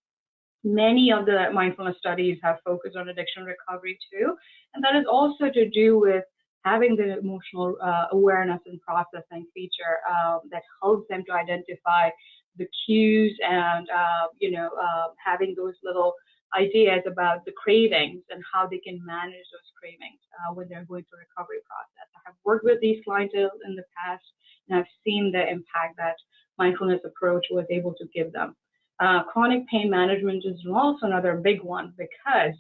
Many of the mindfulness studies have focused on addiction recovery too, and that is also to do with having the emotional awareness and processing feature that helps them to identify the cues and having those little ideas about the cravings and how they can manage those cravings when they're going through the recovery process. I have worked with these clients in the past, and I've seen the impact that mindfulness approach was able to give them. Chronic pain management is also another big one, because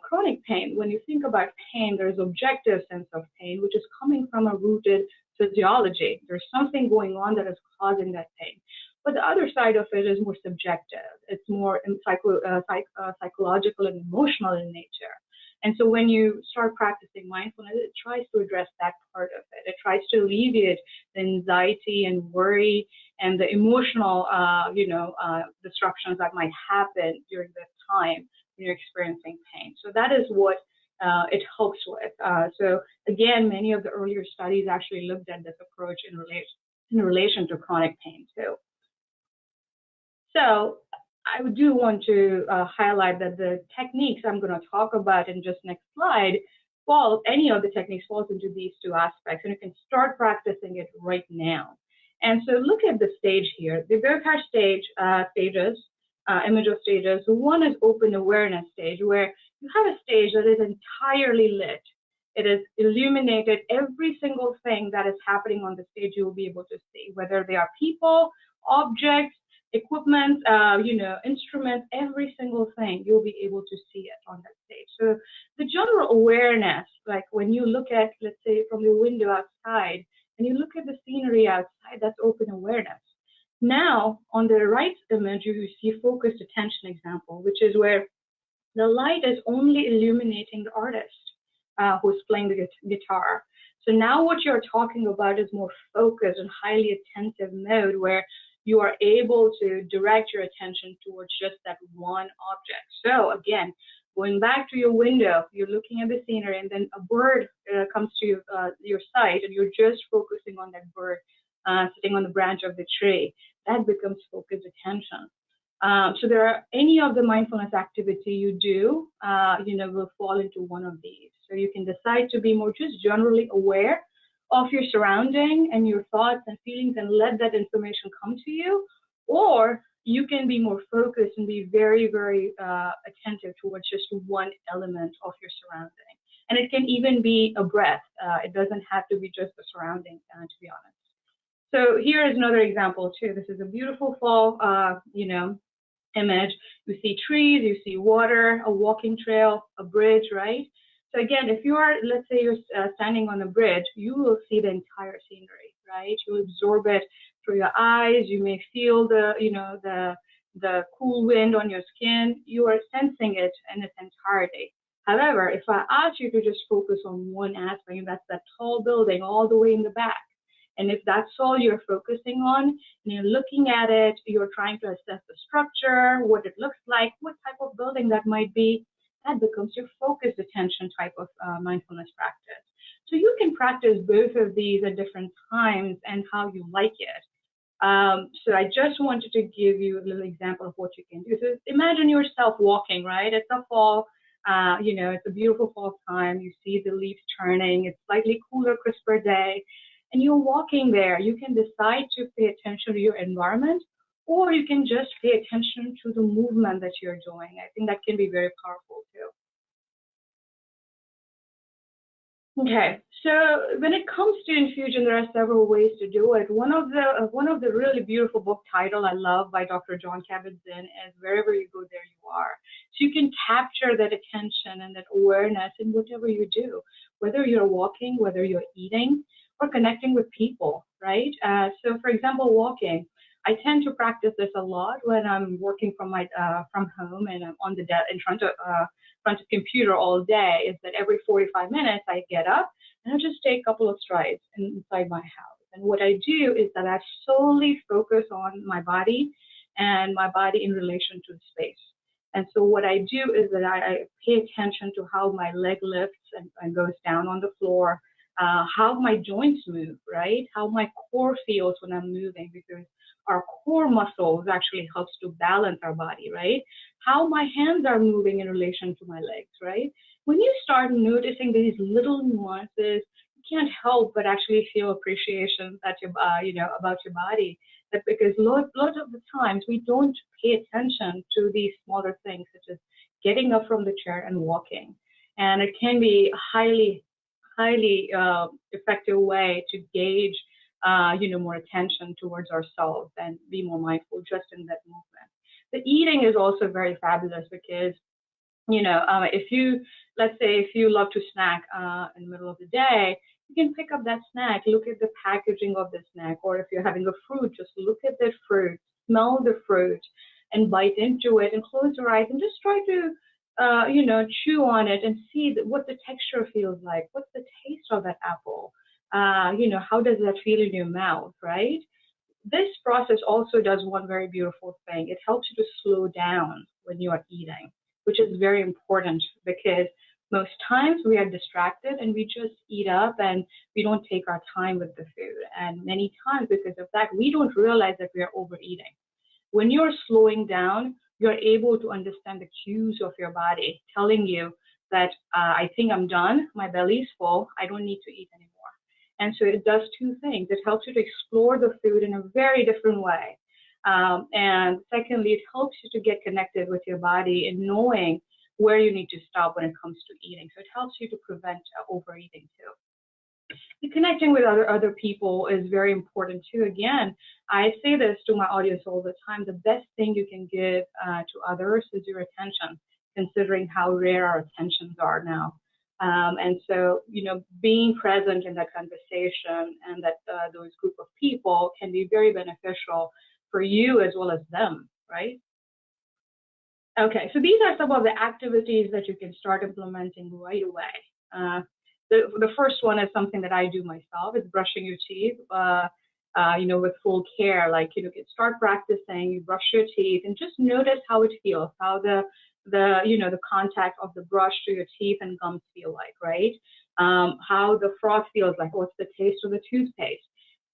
chronic pain, when you think about pain, there's objective sense of pain, which is coming from a rooted physiology. There's something going on that is causing that pain. But the other side of it is more subjective. It's more psychological and emotional in nature. And so when you start practicing mindfulness, it tries to address that part of it. It tries to alleviate the anxiety and worry and the emotional, disruptions that might happen during this time when you're experiencing pain. So that is what it helps with. So again, many of the earlier studies actually looked at this approach in relation to chronic pain too. So I do want to highlight that the techniques I'm going to talk about in just next slide any of the techniques falls into these two aspects, and you can start practicing it right now. And so look at the stage here. The Walkinar stages, image of stages. One is open awareness stage, where you have a stage that is entirely lit. It is illuminated. Every single thing that is happening on the stage you will be able to see, whether they are people, objects, equipment, instruments, every single thing, you'll be able to see it on that stage. So the general awareness, like when you look at, let's say, from your window outside, and you look at the scenery outside, that's open awareness. Now, on the right image, you see focused attention example, which is where the light is only illuminating the artist who's playing the guitar. So now what you're talking about is more focused and highly attentive mode, where you are able to direct your attention towards just that one object. So again, going back to your window, you're looking at the scenery, and then a bird comes to your sight, and you're just focusing on that bird sitting on the branch of the tree. That becomes focused attention. So there are any of the mindfulness activity you do, will fall into one of these. So you can decide to be more just generally aware of your surrounding and your thoughts and feelings, and let that information come to you, or you can be more focused and be very, very attentive towards just one element of your surrounding. And it can even be a breath. It doesn't have to be just the surrounding, to be honest. So here is another example too. This is a beautiful fall, image. You see trees, you see water, a walking trail, a bridge, right? So again, if you are, let's say you're standing on a bridge, you will see the entire scenery, right? You'll absorb it through your eyes. You may feel the cool wind on your skin. You are sensing it in its entirety. However, if I ask you to just focus on one aspect, and that's that tall building all the way in the back, and if that's all you're focusing on, and you're looking at it, you're trying to assess the structure, what it looks like, what type of building that might be, that becomes your focused attention type of mindfulness practice. So you can practice both of these at different times and how you like it. So I just wanted to give you a little example of what you can do. So imagine yourself walking, right? It's a fall, it's a beautiful fall time. You see the leaves turning. It's slightly cooler, crisper day. And you're walking there. You can decide to pay attention to your environment, or you can just pay attention to the movement that you're doing. I think that can be very powerful too. Okay, so when it comes to infusion, there are several ways to do it. One of the really beautiful book title I love by Dr. John Kabat-Zinn is Wherever You Go, There You Are. So you can capture that attention and that awareness in whatever you do, whether you're walking, whether you're eating, or connecting with people, right? So for example, walking. I tend to practice this a lot when I'm working from home and I'm on the in front of computer all day. Is that every 45 minutes I get up and I just take a couple of strides inside my house. And what I do is that I solely focus on my body and my body in relation to space. And so what I do is that I pay attention to how my leg lifts and goes down on the floor, how my joints move, right? How my core feels when I'm moving, because our core muscles actually helps to balance our body, right? How my hands are moving in relation to my legs, right? When you start noticing these little nuances, you can't help but actually feel appreciation that about your body. That because lots of the times we don't pay attention to these smaller things, such as getting up from the chair and walking, and it can be a highly effective way to gauge more attention towards ourselves and be more mindful just in that movement. The eating is also very fabulous because, if you love to snack in the middle of the day, you can pick up that snack, look at the packaging of the snack, or if you're having a fruit, just look at the fruit, smell the fruit, and bite into it, and close your eyes and just try to chew on it and see what the texture feels like. What's the taste of that apple? How does that feel in your mouth, right? This process also does one very beautiful thing. It helps you to slow down when you are eating. which is very important because most times we are distracted and we just eat up and we don't take our time with the food. And many times because of that, we don't realize that we are overeating. When you're slowing down, you're able to understand the cues of your body telling you that I think I'm done, my belly's full, I don't need to eat anymore. And so it does two things. It helps you to explore the food in a very different way. And secondly, it helps you to get connected with your body and knowing where you need to stop when it comes to eating. So it helps you to prevent overeating too. And connecting with other people is very important too. Again, I say this to my audience all the time, the best thing you can give to others is your attention, considering how rare our attentions are now. And so, being present in that conversation and that those group of people can be very beneficial for you as well as them, right? Okay, so these are some of the activities that you can start implementing right away. The first one is something that I do myself, is brushing your teeth, with full care. Like, you can start practicing, you brush your teeth and just notice how it feels, how the contact of the brush to your teeth and gums feel like, right? How the froth feels like, what's the taste of the toothpaste?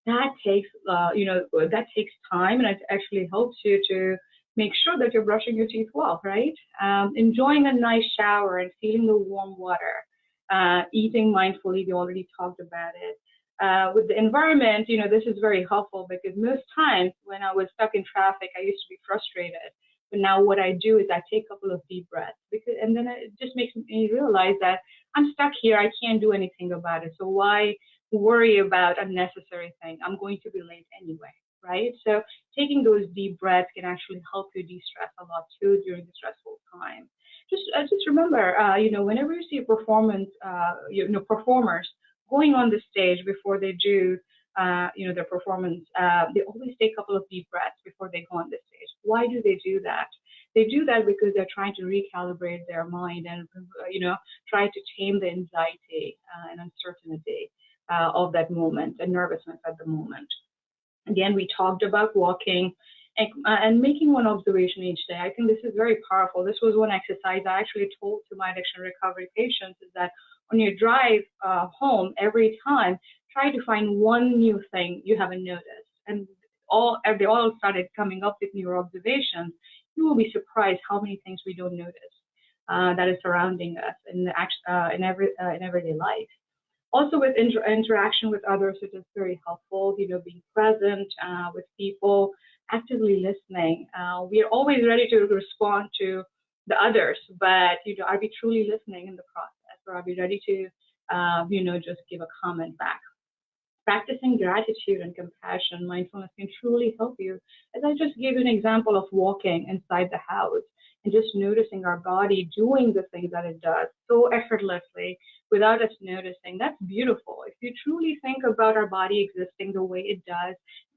That takes, that takes time, and it actually helps you to make sure that you're brushing your teeth well, right? Enjoying a nice shower and feeling the warm water. Eating mindfully, we already talked about it. With the environment, this is very helpful because most times when I was stuck in traffic, I used to be frustrated. But now what I do is I take a couple of deep breaths, and then it just makes me realize that I'm stuck here. I can't do anything about it. So why worry about unnecessary thing? I'm going to be late anyway, right? So taking those deep breaths can actually help you de-stress a lot too during the stressful time. Just remember, whenever you see a performance, performers going on the stage before they do, their performance, they always take a couple of deep breaths before they go on the stage. Why do they do that? They do that because they're trying to recalibrate their mind and, try to tame the anxiety and uncertainty of that moment and nervousness at the moment. Again, we talked about walking and making one observation each day. I think this is very powerful. This was one exercise I actually told to my addiction recovery patients, is that on your drive home every time, try to find one new thing you haven't noticed. And they all started coming up with new observations. You will be surprised how many things we don't notice that is surrounding us in everyday life. Also, with interaction with others, it is very helpful, being present with people, actively listening. We are always ready to respond to the others, but, are we truly listening in the process, or are we ready to, just give a comment back? Practicing gratitude and compassion, mindfulness can truly help you. As I just gave you an example of walking inside the house and just noticing our body doing the things that it does so effortlessly without us noticing, that's beautiful. If you truly think about our body existing the way it does,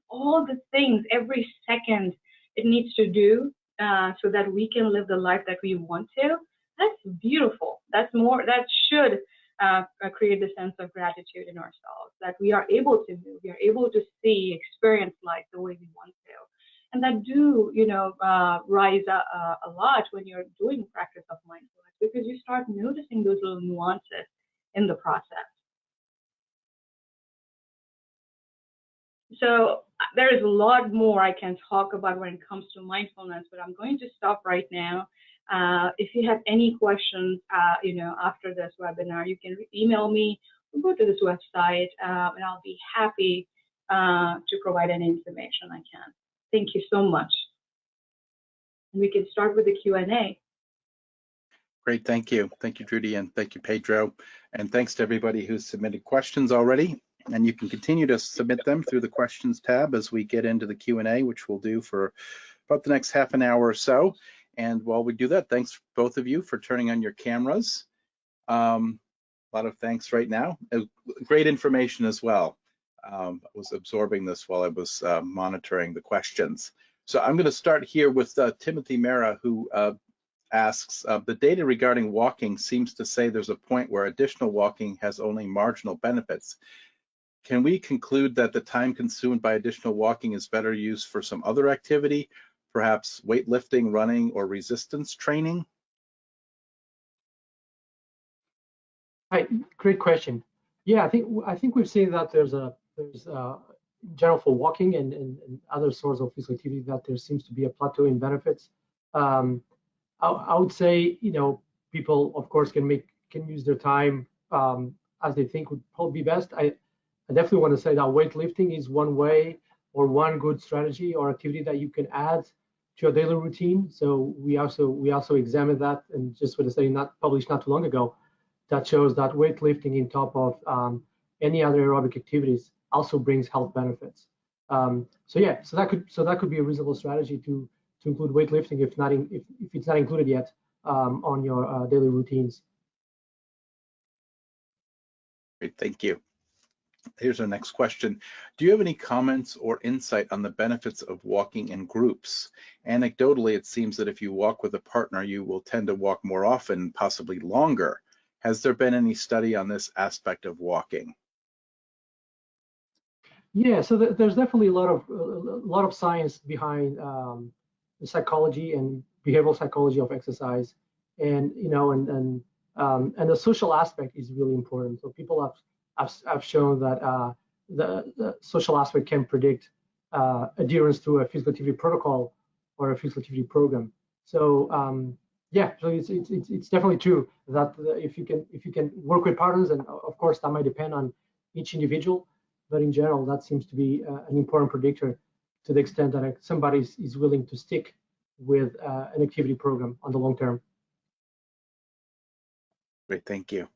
all the things every second it needs to do so that we can live the life that we want to, that's beautiful. That should create the sense of gratitude in ourselves, that we are able to move, we are able to see, experience life the way we want to. And that do, rise a lot when you're doing practice of mindfulness, because you start noticing those little nuances in the process. So there is a lot more I can talk about when it comes to mindfulness, but I'm going to stop right now. If you have any questions, after this webinar, you can email me or go to this website, and I'll be happy to provide any information I can. Thank you so much. And we can start with the Q&A. Great, thank you. Thank you, Dhruti, and thank you, Pedro. And thanks to everybody who's submitted questions already. And you can continue to submit them through the questions tab as we get into the Q&A, which we'll do for about the next half an hour or so. And while we do that, thanks both of you for turning on your cameras. A lot of thanks right now. Great information as well. I was absorbing this while I was monitoring the questions. So I'm going to start here with Timothy Mera, who asks, the data regarding walking seems to say there's a point where additional walking has only marginal benefits. Can we conclude that the time consumed by additional walking is better used for some other activity, perhaps weightlifting, running, or resistance training? Hi, great question. Yeah, I think we've seen that there's in general for walking and other sorts of physical activity that there seems to be a plateau in benefits. Um, I would say, people of course can use their time as they think would probably be best. I definitely want to say that weightlifting is one way or one good strategy or activity that you can add to your daily routine. So we also examined that, and just with a study published not too long ago that shows that weightlifting in top of any other aerobic activities also brings health benefits. So yeah, so that could be a reasonable strategy to include weightlifting if it's not included yet on your daily routines. Great, thank you. Here's our next question. Do you have any comments or insight on the benefits of walking in groups? Anecdotally, it seems that if you walk with a partner, you will tend to walk more often, possibly longer. Has there been any study on this aspect of walking? Yeah, so there's definitely a lot of science behind the psychology and behavioral psychology of exercise, and and the social aspect is really important. So people have shown that the social aspect can predict adherence to a physical activity protocol or a physical activity program. So yeah, so it's definitely true that if you can work with partners, and of course that might depend on each individual. But in general, that seems to be an important predictor to the extent that somebody is willing to stick with an activity program on the long term. Great, thank you.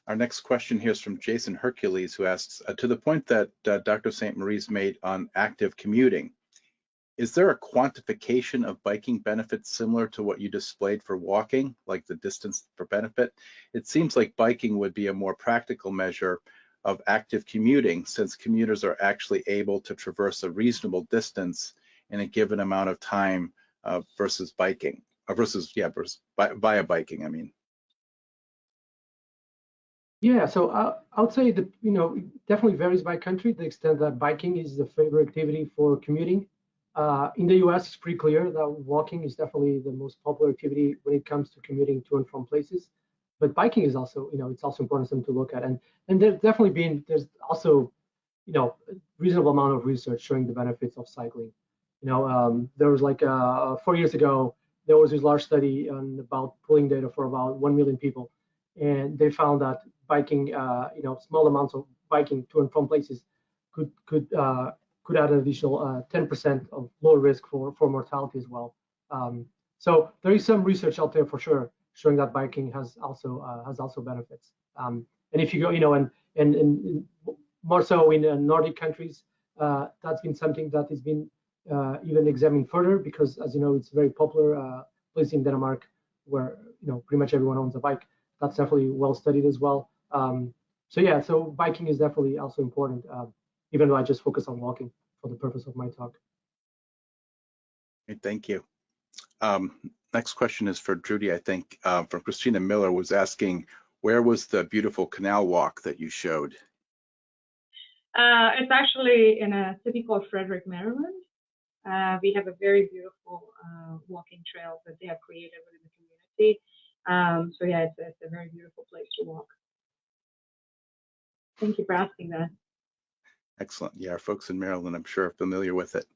Our next question here is from Jason Hercules, who asks, to the point that Dr. Saint-Maurice made on active commuting, is there a quantification of biking benefits similar to what you displayed for walking, like the distance for benefit? It seems like biking would be a more practical measure of active commuting, since commuters are actually able to traverse a reasonable distance in a given amount of time versus biking, via biking, I mean. Yeah, so I would say that it definitely varies by country to the extent that biking is the favorite activity for commuting. In the US, it's pretty clear that walking is definitely the most popular activity when it comes to commuting to and from places. But biking is also, it's also important something to look at. And there's also, a reasonable amount of research showing the benefits of cycling. There was like 4 years ago, there was this large study about pulling data for about 1 million people, and they found that biking, small amounts of biking to and from places could add an additional 10% of lower risk for mortality as well. So there is some research out there for sure showing that biking has also benefits. And if you go, and more so in Nordic countries, that's been something that has been even examined further, because as you know, it's very popular place in Denmark where pretty much everyone owns a bike. That's definitely well studied as well. So yeah, so biking is definitely also important, even though I just focus on walking for the purpose of my talk. Okay, thank you. Next question is for Dhruti, I think, from Christina Miller, was asking, where was the beautiful canal walk that you showed? It's actually in a city called Frederick, Maryland. We have a very beautiful walking trail that they have created within the community. So yeah, it's a very beautiful place to walk. Thank you for asking that. Excellent. Yeah, our folks in Maryland, I'm sure, are familiar with it.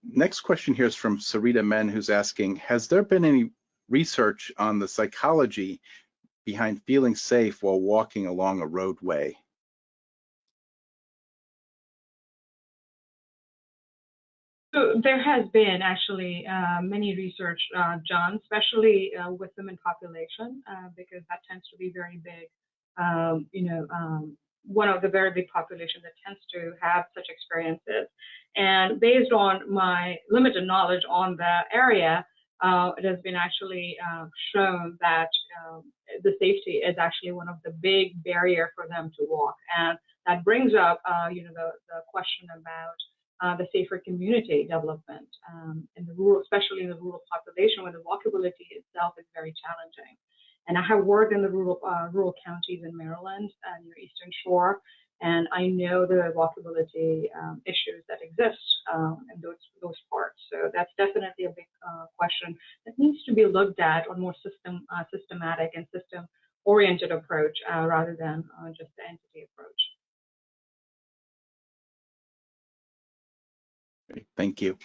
Next question here is from Sarita Men, who's asking, has there been any research on the psychology behind feeling safe while walking along a roadway? So there has been actually many research done, especially with women population, because that tends to be very big. One of the very big population that tends to have such experiences. And based on my limited knowledge on the area, it has been actually shown that the safety is actually one of the big barrier for them to walk. And that brings up, the question about the safer community development in the rural, especially in the rural population, where the walkability itself is very challenging. And I have worked in the rural counties in Maryland near Eastern Shore, and I know the walkability issues that exist in those parts. So that's definitely a big question that needs to be looked at on more systematic and oriented approach rather than just the entity approach. Great, thank you.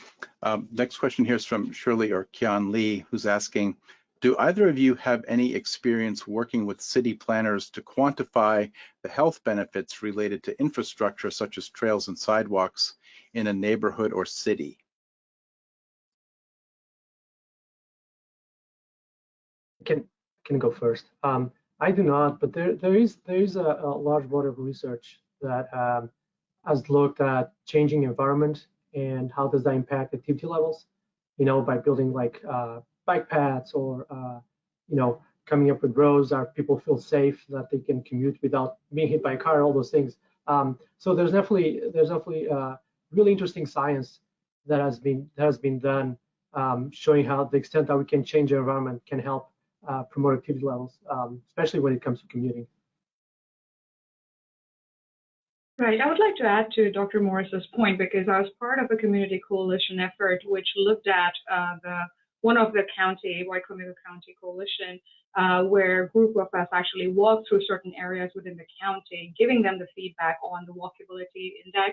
Next question here is from Shirley or Kian Lee, who's asking, do either of you have any experience working with city planners to quantify the health benefits related to infrastructure such as trails and sidewalks in a neighborhood or city? Can go first. I do not, but there is a large body of research that has looked at changing environment and how does that impact activity levels, by building like bike paths or coming up with roads that people feel safe that they can commute without being hit by a car, all those things. So there's definitely really interesting science that has been done showing how the extent that we can change the environment can help promote activity levels, especially when it comes to commuting. Right. I would like to add to Dr. Morris's point because I was part of a community coalition effort which looked at one of the Waikomio County Coalition, where a group of us actually walked through certain areas within the county, giving them the feedback on the walkability index,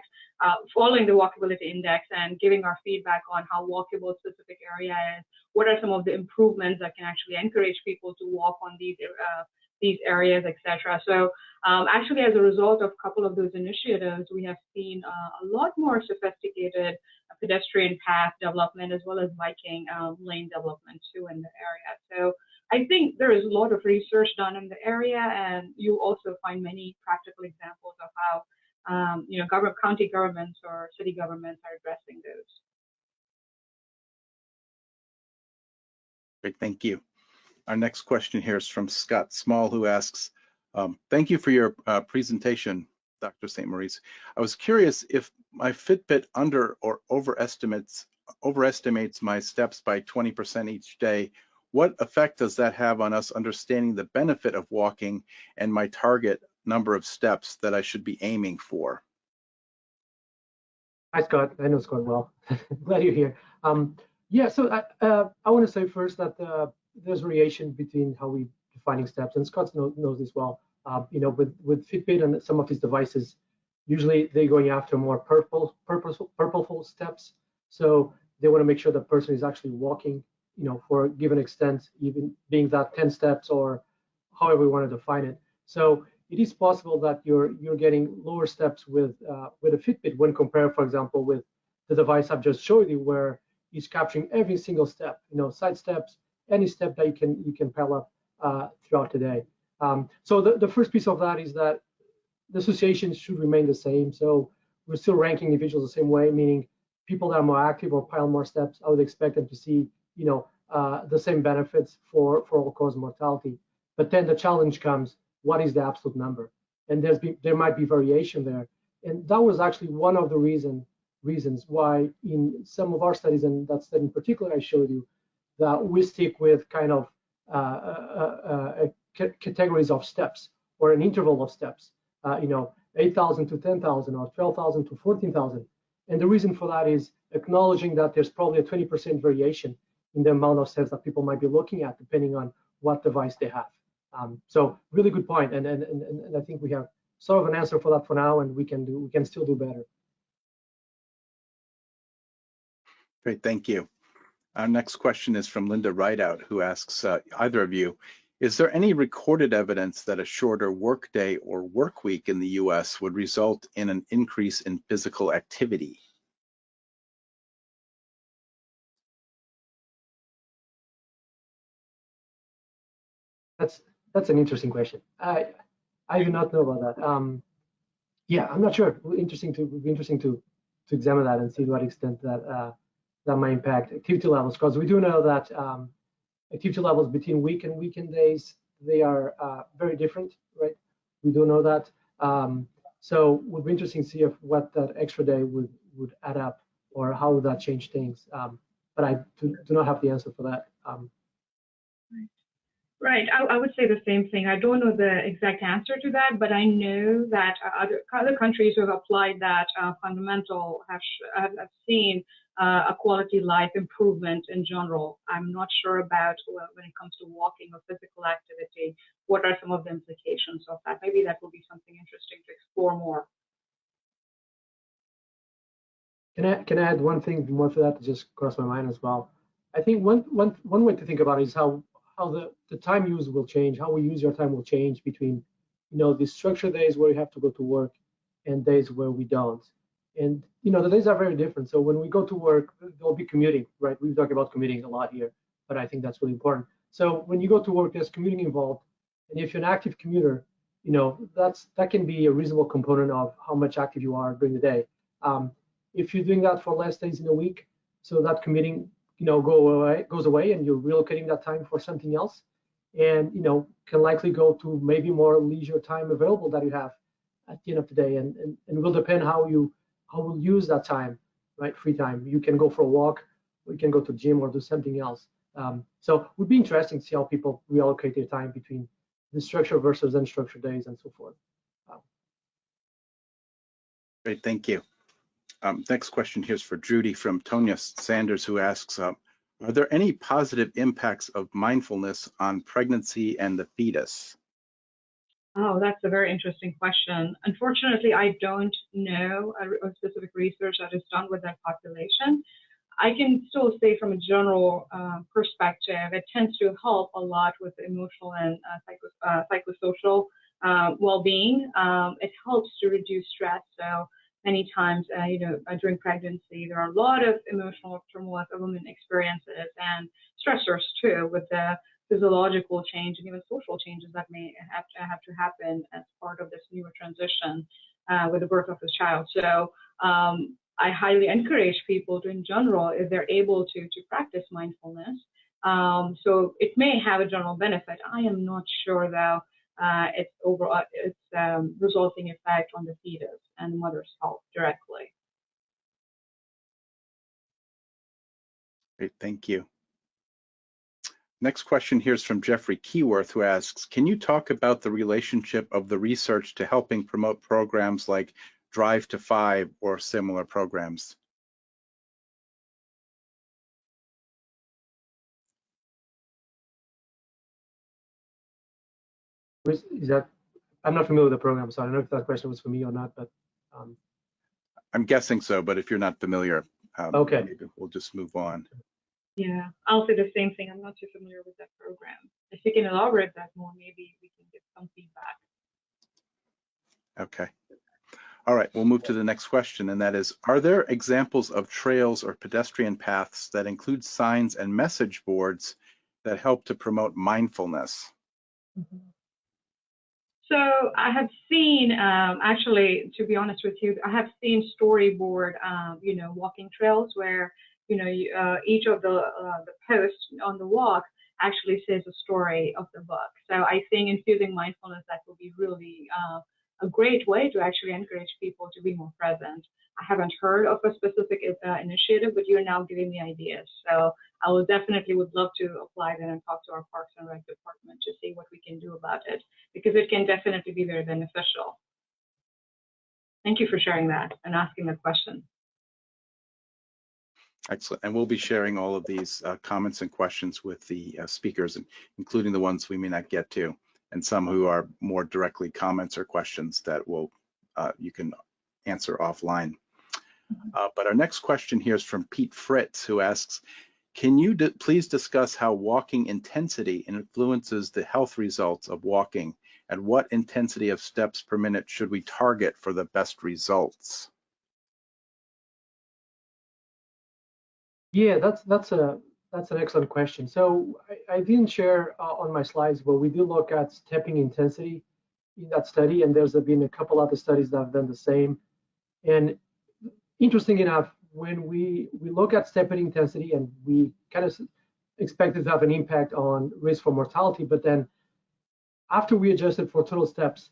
following the walkability index and giving our feedback on how walkable a specific area is, what are some of the improvements that can actually encourage people to walk on these areas, etc. So actually, as a result of a couple of those initiatives, we have seen a lot more sophisticated pedestrian path development as well as biking lane development too in the area. So I think there is a lot of research done in the area, and you also find many practical examples of how county governments or city governments are addressing those. Great, thank you. Our next question here is from Scott Small, who asks, thank you for your presentation, Dr. Saint-Maurice. I was curious if my Fitbit under or overestimates my steps by 20% each day, what effect does that have on us understanding the benefit of walking and my target number of steps that I should be aiming for? Hi, Scott. I know Scott well. Glad you're here. Yeah, so I want to say first that there's variation between how we defining steps, and Scott knows this well. With Fitbit and some of his devices, usually they're going after more purposeful steps. So they want to make sure the person is actually walking, for a given extent, even being that 10 steps or however we want to define it. So it is possible that you're getting lower steps with a Fitbit when compared, for example, with the device I've just showed you, where it's capturing every single step, side steps, any step that you can pile up throughout the day. So the first piece of that is that the associations should remain the same. So we're still ranking individuals the same way, meaning people that are more active or pile more steps, I would expect them to see, the same benefits for all-cause mortality. But then the challenge comes, what is the absolute number? And there might be variation there. And that was actually one of the reasons why in some of our studies, and that study in particular I showed you, that we stick with kind of categories of steps or an interval of steps, 8,000 to 10,000 or 12,000 to 14,000. And the reason for that is acknowledging that there's probably a 20% variation in the amount of steps that people might be looking at depending on what device they have. So really good point, and I think we have sort of an answer for that for now, and we can still do better. Great, thank you. Our next question is from Linda Rideout, who asks either of you, is there any recorded evidence that a shorter workday or work week in the US would result in an increase in physical activity? That's an interesting question. I do not know about that. Yeah, I'm not sure. It would be interesting to examine that and see to what extent that that might impact activity levels, because we do know that activity levels between week and weekend days, they are very different, right? We do know that. So it would be interesting to see what that extra day would add up, or how would that change things. But I do not have the answer for that. Right. I would say the same thing. I don't know the exact answer to that, but I know that other countries who have applied that fundamental have seen a quality life improvement in general. I'm not sure about when it comes to walking or physical activity, what are some of the implications of that? Maybe that will be something interesting to explore more. Can I add one thing more to that that just crossed my mind as well? I think one way to think about it is how the time use will change, how we use your time will change between, the structured days where you have to go to work and days where we don't. And, the days are very different. So when we go to work, there'll be commuting, right? We've talked about commuting a lot here, but I think that's really important. So when you go to work, there's commuting involved. And if you're an active commuter, that can be a reasonable component of how much active you are during the day. If you're doing that for less days in a week, so that commuting goes away and you're relocating that time for something else, and can likely go to maybe more leisure time available that you have at the end of the day, and will depend how we'll use that time, right? Free time. You can go for a walk, or you can go to the gym or do something else. So it would be interesting to see how people reallocate their time between the structured versus unstructured days and so forth. Great, thank you. Next question here is for Dhruti from Tonya Sanders, who asks, are there any positive impacts of mindfulness on pregnancy and the fetus? Oh, that's a very interesting question. Unfortunately, I don't know a specific research that is done with that population. I can still say from a general perspective, it tends to help a lot with emotional and psychosocial well-being. It helps to reduce stress. So many times, during pregnancy, there are a lot of emotional turmoil that women experiences and stressors too, with the physiological change and even social changes that may have to happen as part of this newer transition with the birth of a child. So I highly encourage people to, in general, if they're able to practice mindfulness. So it may have a general benefit. I am not sure though its resulting effect on the fetus and the mother's health directly. Great, thank you. Next question here is from Jeffrey Keyworth, who asks, can you talk about the relationship of the research to helping promote programs like Drive to 5 or similar programs? Is that, I'm not familiar with the program, so I don't know if that question was for me or not, but. I'm guessing so, but if you're not familiar, okay, maybe we'll just move on. Yeah, I'll say the same thing. I'm not too familiar with that program. If you can elaborate that more, maybe we can get some feedback. Okay. All right, we'll move to the next question, and that is, are there examples of trails or pedestrian paths that include signs and message boards that help to promote mindfulness? Mm-hmm. So I have seen, actually, to be honest with you, I have seen storyboard, walking trails where, each of the posts on the walk actually says a story of the book. So I think infusing mindfulness, that will be really a great way to actually encourage people to be more present. I haven't heard of a specific initiative, but you're now giving me ideas. So I will definitely would love to apply that and talk to our Parks and Rec department to see what we can do about it, because it can definitely be very beneficial. Thank you for sharing that and asking the question. Excellent. And we'll be sharing all of these comments and questions with the speakers, including the ones we may not get to, and some who are more directly comments or questions that you can answer offline. But our next question here is from Pete Fritz, who asks, can you please discuss how walking intensity influences the health results of walking, and what intensity of steps per minute should we target for the best results? Yeah, that's an excellent question. So I didn't share on my slides, but we do look at stepping intensity in that study, and there's been a couple other studies that have done the same. And interesting enough, when we look at stepping intensity, and we kind of expect it to have an impact on risk for mortality, but then after we adjusted for total steps,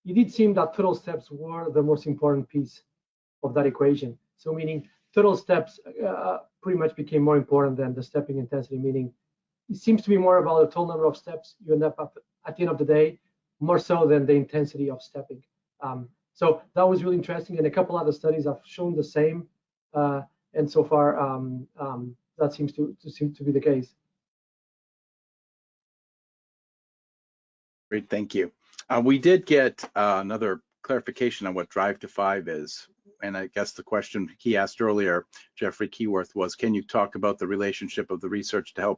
it did seem that total steps were the most important piece of that equation. So meaning total steps pretty much became more important than the stepping intensity, meaning, it seems to be more about the total number of steps you end up at the end of the day, more so than the intensity of stepping. So that was really interesting, and a couple other studies have shown the same, and so far that seems to be the case. Great, thank you. We did get another clarification on what Drive to 5 is. And I guess the question he asked earlier, Jeffrey Keyworth, was, can you talk about the relationship of the research to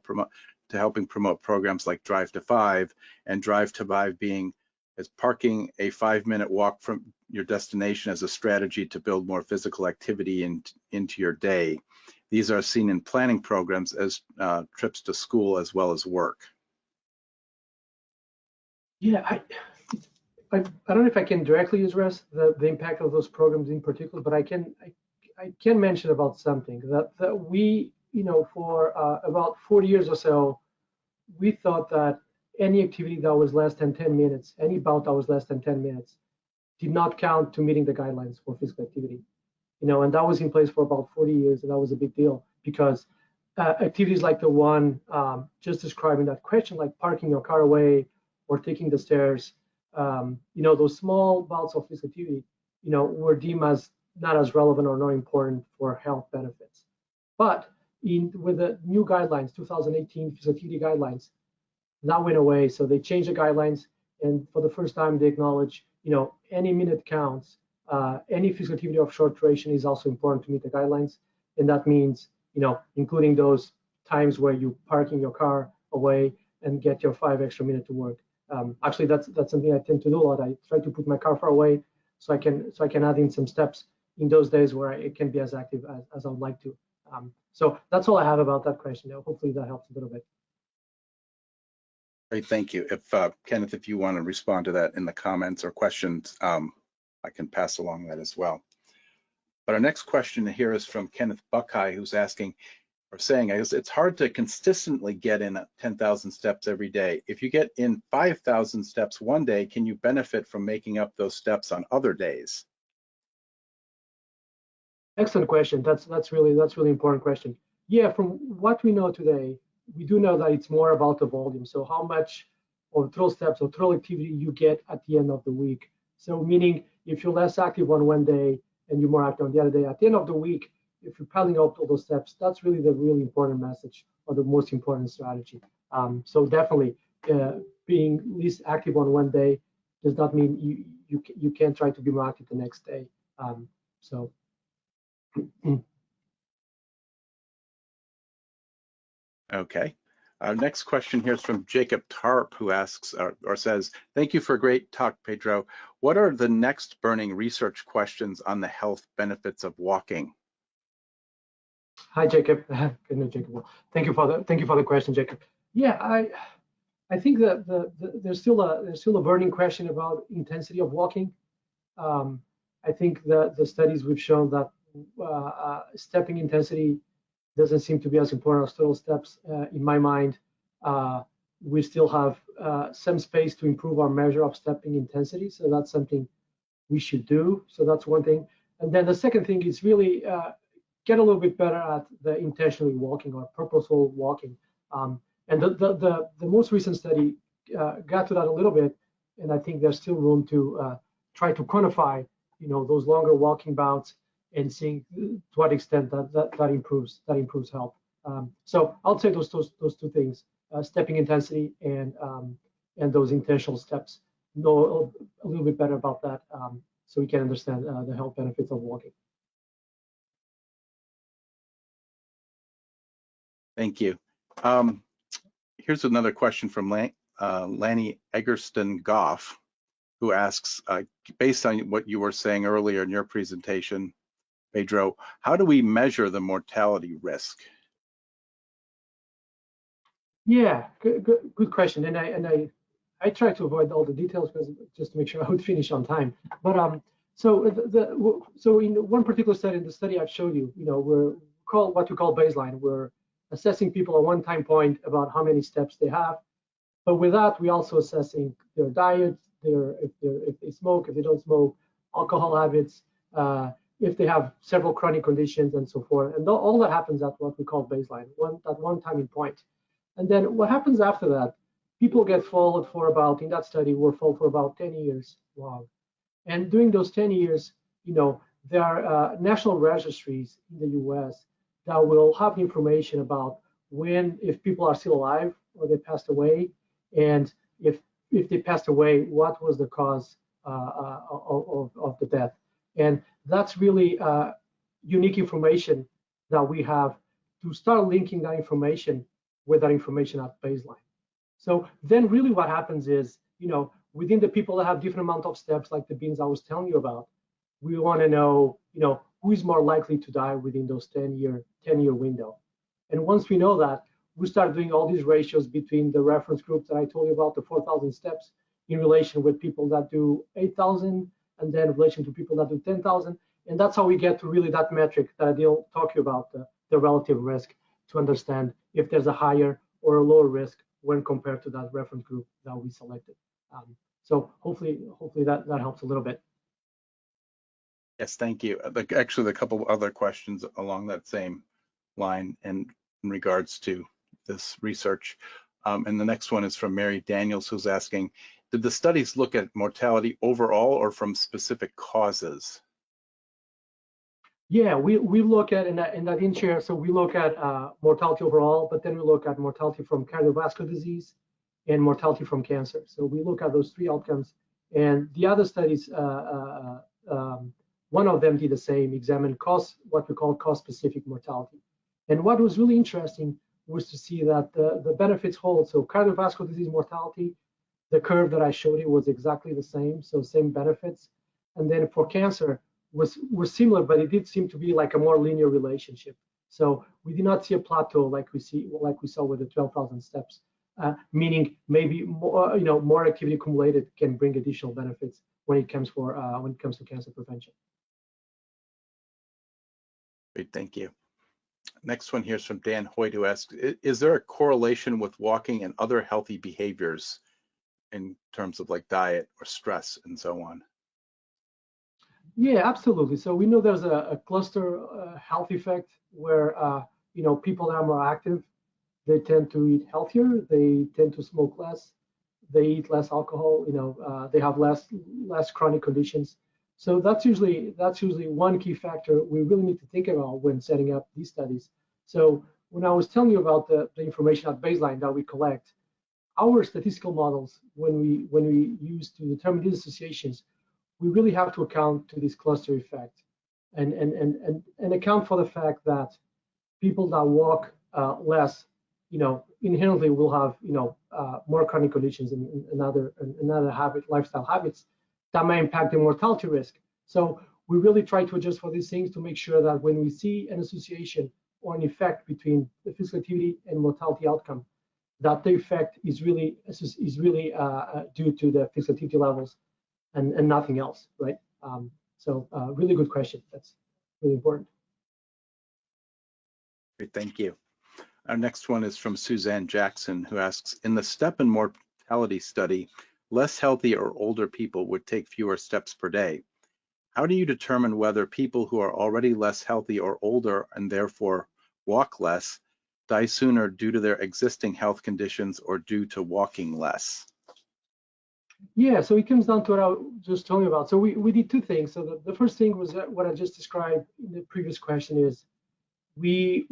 helping promote programs like Drive to 5, and Drive to 5 being as parking a 5-minute walk from your destination as a strategy to build more physical activity into your day. These are seen in planning programs as trips to school as well as work. Yeah, I don't know if I can directly address the impact of those programs in particular, but I can mention about something that we, for about 40 years or so, we thought that any activity that was less than 10 minutes, any bout that was less than 10 minutes, did not count to meeting the guidelines for physical activity. And that was in place for about 40 years, and that was a big deal because activities like the one just described in that question, like parking your car away or taking the stairs, those small bouts of physical activity, were deemed as not as relevant or not important for health benefits. But with the new guidelines, 2018 physical activity guidelines, that went away. So they changed the guidelines, and for the first time, they acknowledge, any minute counts. Any physical activity of short duration is also important to meet the guidelines, and that means, including those times where you parking your car away and get your 5 extra minutes to work. Actually, that's something I tend to do a lot. I try to put my car far away so I can add in some steps in those days where it can be as active as I would like to. So that's all I have about that question. Hopefully that helps a little bit. Great, thank you. If Kenneth, if you want to respond to that in the comments or questions, I can pass along that as well. But our next question here is from Kenneth Buckeye, who's asking or saying, I guess it's hard to consistently get in 10,000 steps every day. If you get in 5,000 steps one day, can you benefit from making up those steps on other days? Excellent question. That's really important question. Yeah, from what we know today, we do know that it's more about the volume. So how much of total steps or total activity you get at the end of the week. So meaning if you're less active on one day and you're more active on the other day, at the end of the week, if you're piling up all those steps, that's really the really important message or the most important strategy. So definitely being least active on one day does not mean you can't try to be more active the next day. Okay. Our next question here is from Jacob Tarp, who asks or says, thank you for a great talk, Pedro. What are the next burning research questions on the health benefits of walking? Hi, Jacob. Good night, Jacob. Well, thank you for the question, Jacob. Yeah, I think that there's still a burning question about intensity of walking. I think that the studies we've shown that stepping intensity doesn't seem to be as important as total steps. In my mind, we still have some space to improve our measure of stepping intensity. So that's something we should do. So that's one thing. And then the second thing is really get a little bit better at the intentionally walking or purposeful walking. And the most recent study got to that a little bit, and I think there's still room to try to quantify, those longer walking bouts and seeing to what extent that improves health. So I'll say those two things: stepping intensity and those intentional steps. Know a little bit better about that, so we can understand the health benefits of walking. Thank you. Here's another question from Lanny Eggerston Goff, who asks, based on what you were saying earlier in your presentation, Pedro, how do we measure the mortality risk? Yeah, good question. And I try to avoid all the details because just to make sure I would finish on time. But so in one particular study, the study I've showed you, we're what we call baseline. We're assessing people at one time point about how many steps they have. But with that, we're also assessing their diet, if they smoke, if they don't smoke, alcohol habits, if they have several chronic conditions and so forth. And all that happens at what we call baseline, at one timing point. And then what happens after that? People get followed for about, in that study, were followed for about 10 years long. And during those 10 years, there are national registries in the US that will have information about if people are still alive or they passed away, and if they passed away, what was the cause of the death. And that's really unique information that we have to start linking that information with that information at baseline. So then really what happens is, within the people that have different amount of steps, like the beans I was telling you about, we want to know, who is more likely to die within those 10-year window. And once we know that, we start doing all these ratios between the reference group that I told you about, the 4,000 steps, in relation with people that do 8,000, and then in relation to people that do 10,000. And that's how we get to really that metric that I'll talk to you about, the relative risk, to understand if there's a higher or a lower risk when compared to that reference group that we selected. So hopefully that helps a little bit. Yes, thank you. Actually, a couple of other questions along that same line and in regards to this research. And the next one is from Mary Daniels, who's asking, did the studies look at mortality overall or from specific causes? Yeah, we look at, in that didn't share, so we look at mortality overall, but then we look at mortality from cardiovascular disease and mortality from cancer. So we look at those three outcomes, and the other studies, one of them did the same, examined what we call cause-specific mortality. And what was really interesting was to see that the benefits hold. So cardiovascular disease mortality, the curve that I showed you was exactly the same, so same benefits. And then for cancer, was similar, but it did seem to be like a more linear relationship. So we did not see a plateau like we saw with the 12,000 steps, meaning maybe more activity accumulated can bring additional benefits when it comes to cancer prevention. Great, thank you. Next one here is from Dan Hoyt, who asks, is there a correlation with walking and other healthy behaviors in terms of like diet or stress and so on? Yeah, absolutely. So we know there's a cluster health effect where people that are more active, they tend to eat healthier, they tend to smoke less, they eat less alcohol, they have less chronic conditions. So that's usually one key factor we really need to think about when setting up these studies. So when I was telling you about the information at baseline that we collect, our statistical models, when we use to determine these associations, we really have to account to this cluster effect and account for the fact that people that walk less, inherently will have, more chronic conditions and other lifestyle habits that may impact the mortality risk. So we really try to adjust for these things to make sure that when we see an association or an effect between the physical activity and mortality outcome, that the effect is really due to the physical activity levels and nothing else, right? So really good question. That's really important. Great, thank you. Our next one is from Suzanne Jackson, who asks, in the step and mortality study, less healthy or older people would take fewer steps per day. How do you determine whether people who are already less healthy or older and therefore walk less die sooner due to their existing health conditions or due to walking less? Yeah, so it comes down to what I was just telling you about. So we did two things. So the first thing was what I just described in the previous question is we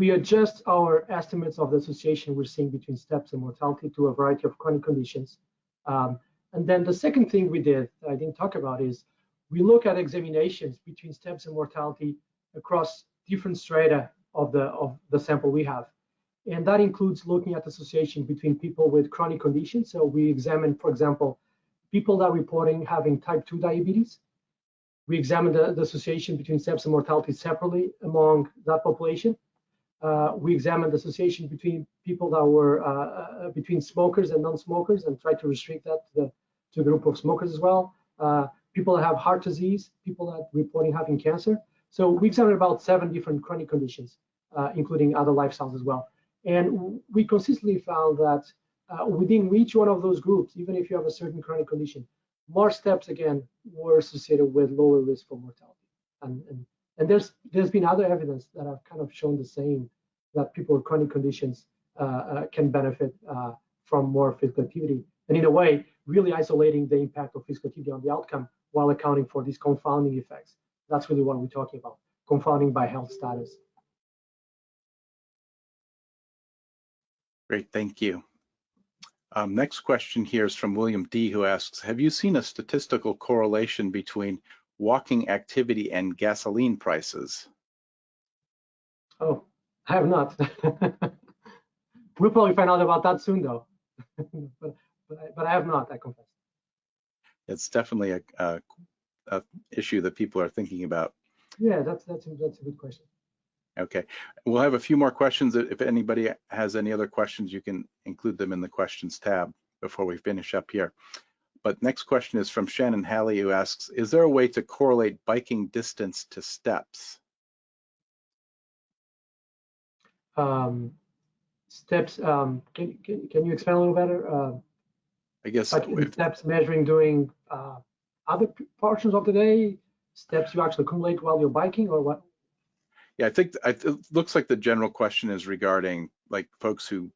adjust our estimates of the association we're seeing between steps and mortality to a variety of chronic conditions. And then the second thing we did that I didn't talk about is we look at examinations between steps and mortality across different strata of the sample we have. And that includes looking at the association between people with chronic conditions. So we examine, for example, people that are reporting having type 2 diabetes. We examine the association between steps and mortality separately among that population. We examined the association between people that were between smokers and non-smokers and tried to restrict that to a group of smokers as well. People that have heart disease, people that are reporting having cancer. So we examined about 7 different chronic conditions, including other lifestyles as well. And we consistently found that within each one of those groups, even if you have a certain chronic condition, more steps again were associated with lower risk for mortality. And there's been other evidence that have kind of shown the same that people with chronic conditions can benefit from more physical activity. And in a way, really isolating the impact of physical activity on the outcome while accounting for these confounding effects. That's really what we're talking about, confounding by health status. Great, thank you. Next question here is from William D, who asks, have you seen a statistical correlation between walking activity and gasoline prices? Oh, I have not. We'll probably find out about that soon, though. but I have not, I confess. It's definitely a issue that people are thinking about. Yeah, that's a good question. Okay, we'll have a few more questions. If anybody has any other questions, you can include them in the questions tab before we finish up here. But next question is from Shannon Halley, who asks, is there a way to correlate biking distance to steps? Steps, can you expand a little better? I guess like steps measuring during other portions of the day, steps you actually accumulate while you're biking, or what? Yeah, I think it looks like the general question is regarding like folks who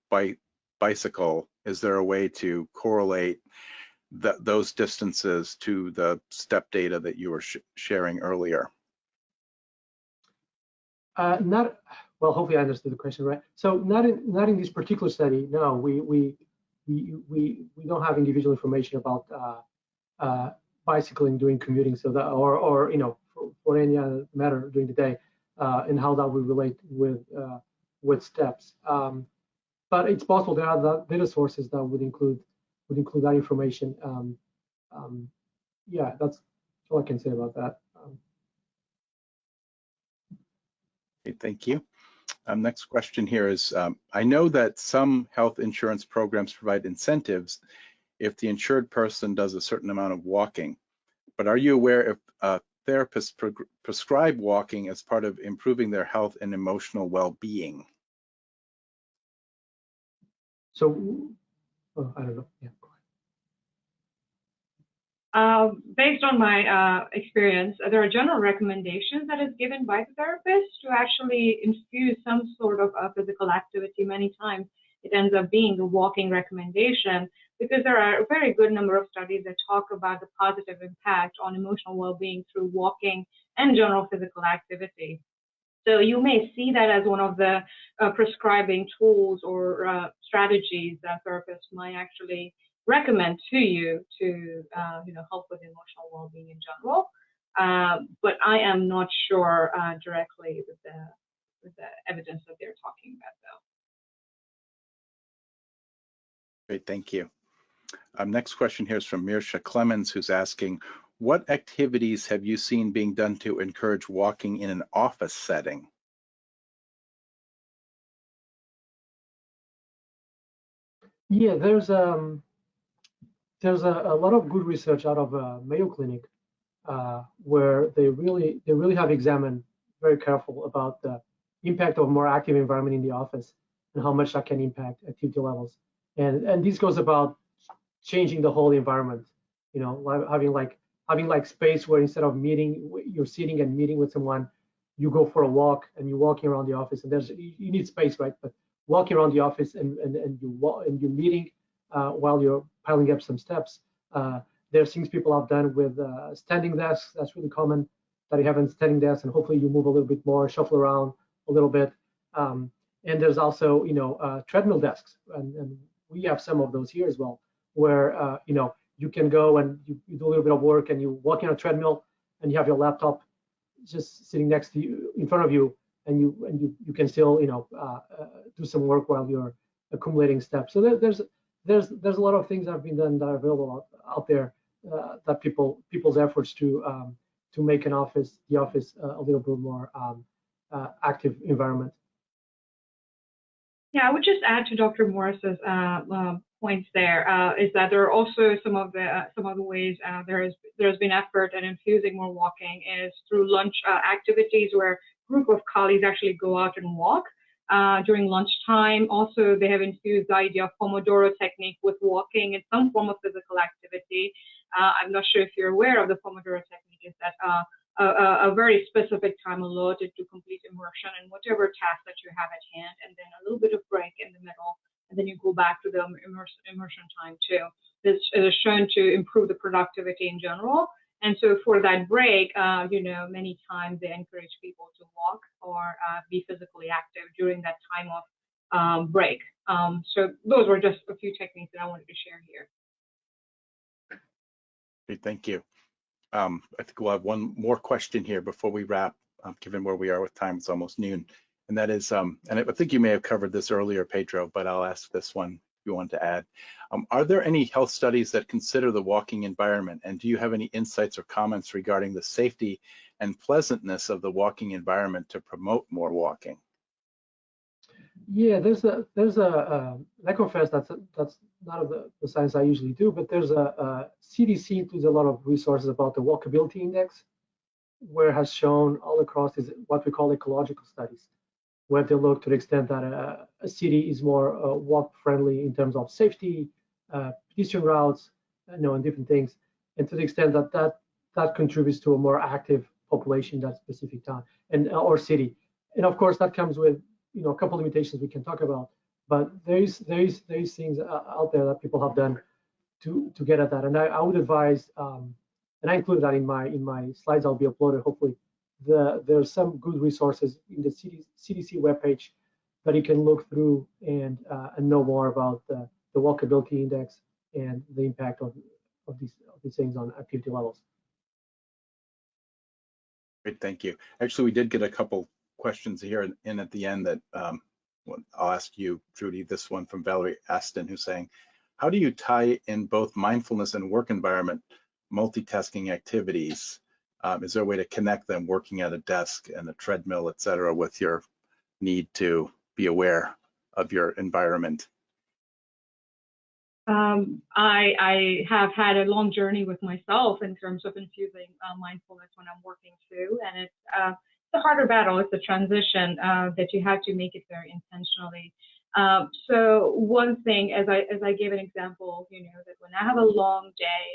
bicycle. Is there a way to correlate those distances to the step data that you were sharing earlier? Not well. Hopefully, I understood the question right. So, not in this particular study. No, we don't have individual information about bicycling during commuting, so that or you know for any other matter during the day. And how that would relate with steps. But it's possible there are data sources that would include that information. Yeah, that's all I can say about that. Okay, thank you. Next question here is, I know that some health insurance programs provide incentives if the insured person does a certain amount of walking, but are you aware if therapists prescribe walking as part of improving their health and emotional well-being? So, I don't know. Yeah. Based on my experience, there are general recommendations that is given by the therapist to actually infuse some sort of physical activity. Many times it ends up being the walking recommendation, because there are a very good number of studies that talk about the positive impact on emotional well-being through walking and general physical activity. So you may see that as one of the prescribing tools or strategies that therapists might actually recommend to you to help with emotional well-being in general. But I am not sure directly with the evidence that they're talking about, though. Great, thank you. Next question here is from Mirsha Clemens, who's asking, what activities have you seen being done to encourage walking in an office setting? Yeah, there's a lot of good research out of Mayo Clinic where they really have examined very careful about the impact of more active environment in the office and how much that can impact activity levels. And this goes about changing the whole environment, you know, having like space where instead of meeting, you're sitting and meeting with someone, you go for a walk and you're walking around the office, and you need space, right? But walking around the office and you're meeting while you're piling up some steps. There's things people have done with standing desks. That's really common, that you have a standing desk, and hopefully you move a little bit more, shuffle around a little bit. And there's also, you know, treadmill desks, and we have some of those here as well, where you know, you can go and you do a little bit of work and you walk on a treadmill and you have your laptop just sitting next to you, in front of you, and you can still, you know, do some work while you're accumulating steps. So there's a lot of things that have been done that are available out there that people's efforts to make the office a little bit more active environment. Yeah, I would just add to Dr. Morris's points there, is that there are also some of the ways there's been effort at infusing more walking is through lunch activities where a group of colleagues actually go out and walk during lunchtime. Also, they have infused the idea of Pomodoro technique with walking and some form of physical activity. I'm not sure if you're aware of the Pomodoro technique, is that a very specific time allotted to complete immersion in whatever task that you have at hand, and then a little bit of break in the middle, and then you go back to the immersion time too. This is shown to improve the productivity in general. And so for that break, many times they encourage people to walk or be physically active during that time of break. So those were just a few techniques that I wanted to share here. Great, thank you. I think we'll have one more question here before we wrap, given where we are with time. It's almost noon. And that is, and I think you may have covered this earlier, Pedro, but I'll ask this one if you want to add. Are there any health studies that consider the walking environment? And do you have any insights or comments regarding the safety and pleasantness of the walking environment to promote more walking? Yeah, there's a I confess that's not of the science I usually do, but there's a CDC includes a lot of resources about the walkability index, where it has shown all across is what we call ecological studies, where they look to the extent that a city is more walk friendly in terms of safety, pedestrian routes, and different things, and to the extent that contributes to a more active population in that specific town or city. And of course that comes with a couple limitations we can talk about, but there's things out there that people have done to get at that. And I would advise, and I included that in my slides I'll be uploaded hopefully. There's some good resources in the CDC webpage that you can look through and know more about the walkability index and the impact of these things on activity levels. Great, thank you. Actually, we did get a couple questions here in at the end that I'll ask you, Dhruti. This one from Valerie Aston, who's saying, how do you tie in both mindfulness and work environment multitasking activities? Is there a way to connect them, working at a desk and a treadmill, et cetera, with your need to be aware of your environment? I have had a long journey with myself in terms of infusing mindfulness when I'm working too, and it's a harder battle. It's a transition that you have to make it very intentionally. So one thing, as I gave an example, that when I have a long day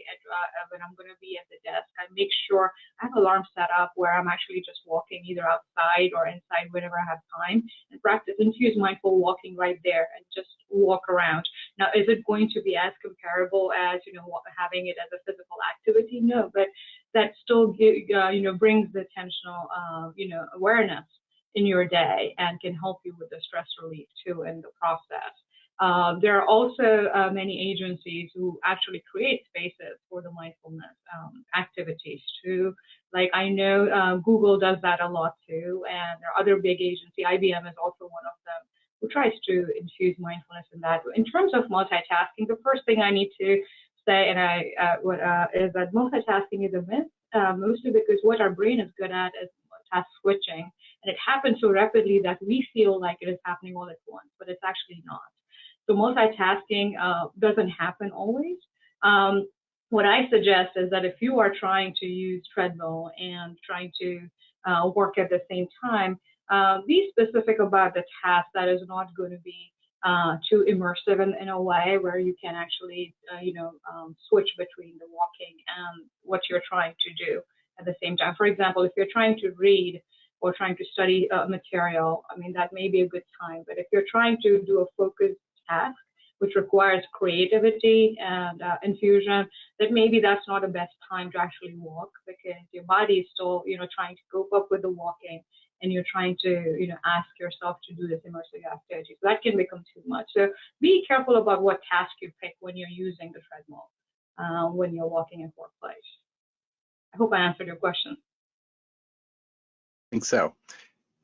when I'm going to be at the desk, I make sure I have alarm set up where I'm actually just walking either outside or inside whenever I have time, and practice infuse mindful walking right there and just walk around. Now, is it going to be as comparable as having it as a physical activity? No, but that still brings the attentional awareness in your day and can help you with the stress relief too in the process. There are also many agencies who actually create spaces for the mindfulness activities too. Like I know Google does that a lot too, and there are other big agencies. IBM is also one of them who tries to infuse mindfulness in that. In terms of multitasking, the first thing I need to say is that multitasking is a myth, mostly because what our brain is good at is task switching. And it happens so rapidly that we feel like it is happening all at once, but it's actually not. So multitasking doesn't happen always. What I suggest is that if you are trying to use treadmill and trying to work at the same time, be specific about the task that is not going to be too immersive in a way where you can actually, switch between the walking and what you're trying to do at the same time. For example, if you're trying to read or trying to study material, I mean, that may be a good time. But if you're trying to do a focused task, which requires creativity and infusion, that maybe that's not the best time to actually walk, because your body is still, trying to cope up with the walking, and you're trying to, ask yourself to do this immersive activity. So that can become too much. So be careful about what task you pick when you're using the treadmill, when you're walking in workplace. I hope I answered your question. I think so.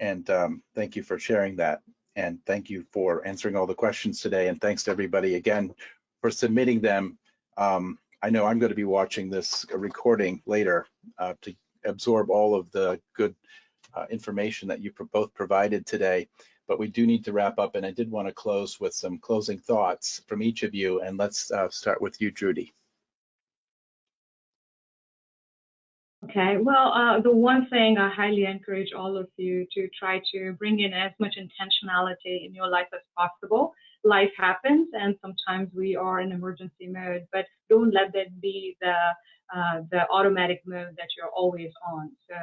And thank you for sharing that. And thank you for answering all the questions today. And thanks to everybody again for submitting them. I know I'm going to be watching this recording later to absorb all of the good information that you both provided today. But we do need to wrap up. And I did want to close with some closing thoughts from each of you. And let's start with you, Dhruti. Okay, well, the one thing I highly encourage all of you to try to bring in as much intentionality in your life as possible, life happens, and sometimes we are in emergency mode, but don't let that be the automatic mode that you're always on. So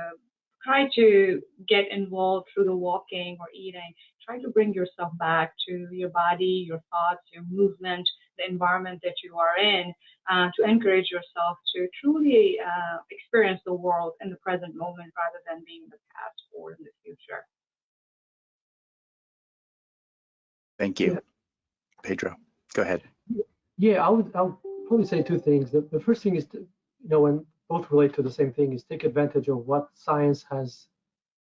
try to get involved through the walking or eating. Try to bring yourself back to your body, your thoughts, your movement, the environment that you are in, to encourage yourself to truly experience the world in the present moment rather than being in the past or in the future. Thank you. Yeah. Pedro, go ahead. Yeah, I'll probably say two things. The first thing is to, and both relate to the same thing, is take advantage of what science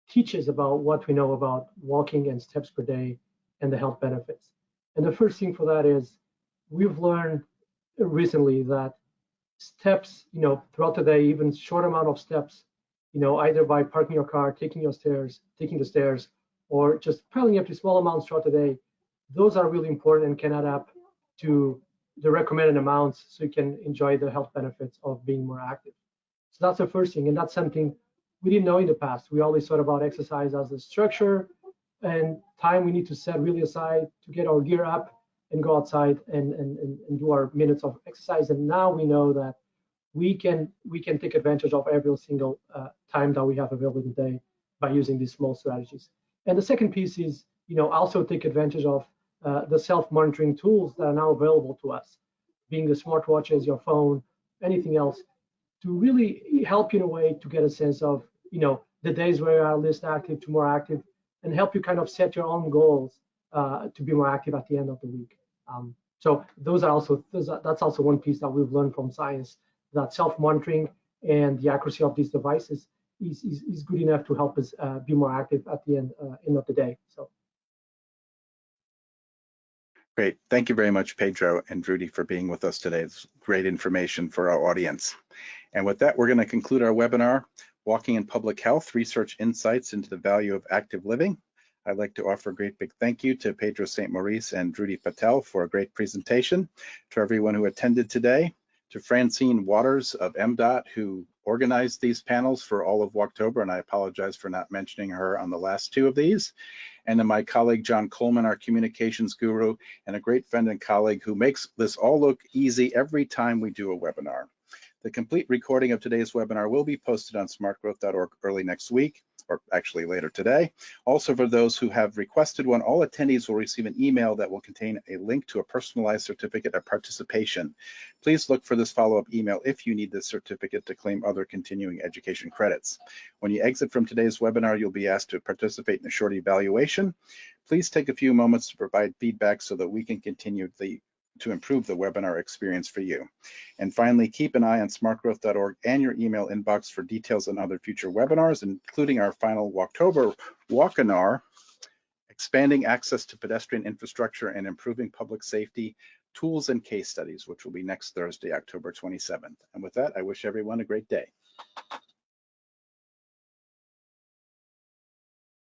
teaches about what we know about walking and steps per day and the health benefits. And the first thing for that is we've learned recently that steps, throughout the day, even short amount of steps, either by parking your car, taking the stairs, or just piling up to small amounts throughout the day, those are really important and can add up to the recommended amounts so you can enjoy the health benefits of being more active. So that's the first thing, and that's something we didn't know in the past. We always thought about exercise as a structure and time we need to set really aside to get our gear up and go outside and do our minutes of exercise. And now we know that we can take advantage of every single time that we have available in the day by using these small strategies. And the second piece is, also take advantage of the self-monitoring tools that are now available to us, being the smartwatches, your phone, anything else, to really help you in a way to get a sense of, the days where you are least active to more active, and help you kind of set your own goals to be more active at the end of the week. So that's also one piece that we've learned from science, that self-monitoring and the accuracy of these devices is good enough to help us be more active at the end of the day. So. Great. Thank you very much, Pedro and Dhruti, for being with us today. It's great information for our audience. And with that, we're going to conclude our webinar, Walking in Public Health, Research Insights into the Value of Active Living. I'd like to offer a great big thank you to Pedro Saint-Maurice and Dhruti Patel for a great presentation, to everyone who attended today, to Francine Waters of MDOT, who organized these panels for all of Walktober, and I apologize for not mentioning her on the last two of these, and to my colleague John Coleman, our communications guru, and a great friend and colleague who makes this all look easy every time we do a webinar. The complete recording of today's webinar will be posted on smartgrowth.org early next week, or actually later today. Also, for those who have requested one, all attendees will receive an email that will contain a link to a personalized certificate of participation. Please look for this follow-up email if you need this certificate to claim other continuing education credits. When you exit from today's webinar, you'll be asked to participate in a short evaluation. Please take a few moments to provide feedback so that we can continue to improve the webinar experience for you. And finally, keep an eye on smartgrowth.org and your email inbox for details on other future webinars, including our final Walktober Walkinar, Expanding Access to Pedestrian Infrastructure and Improving Public Safety, Tools and Case Studies, which will be next Thursday, October 27th. And with that, I wish everyone a great day.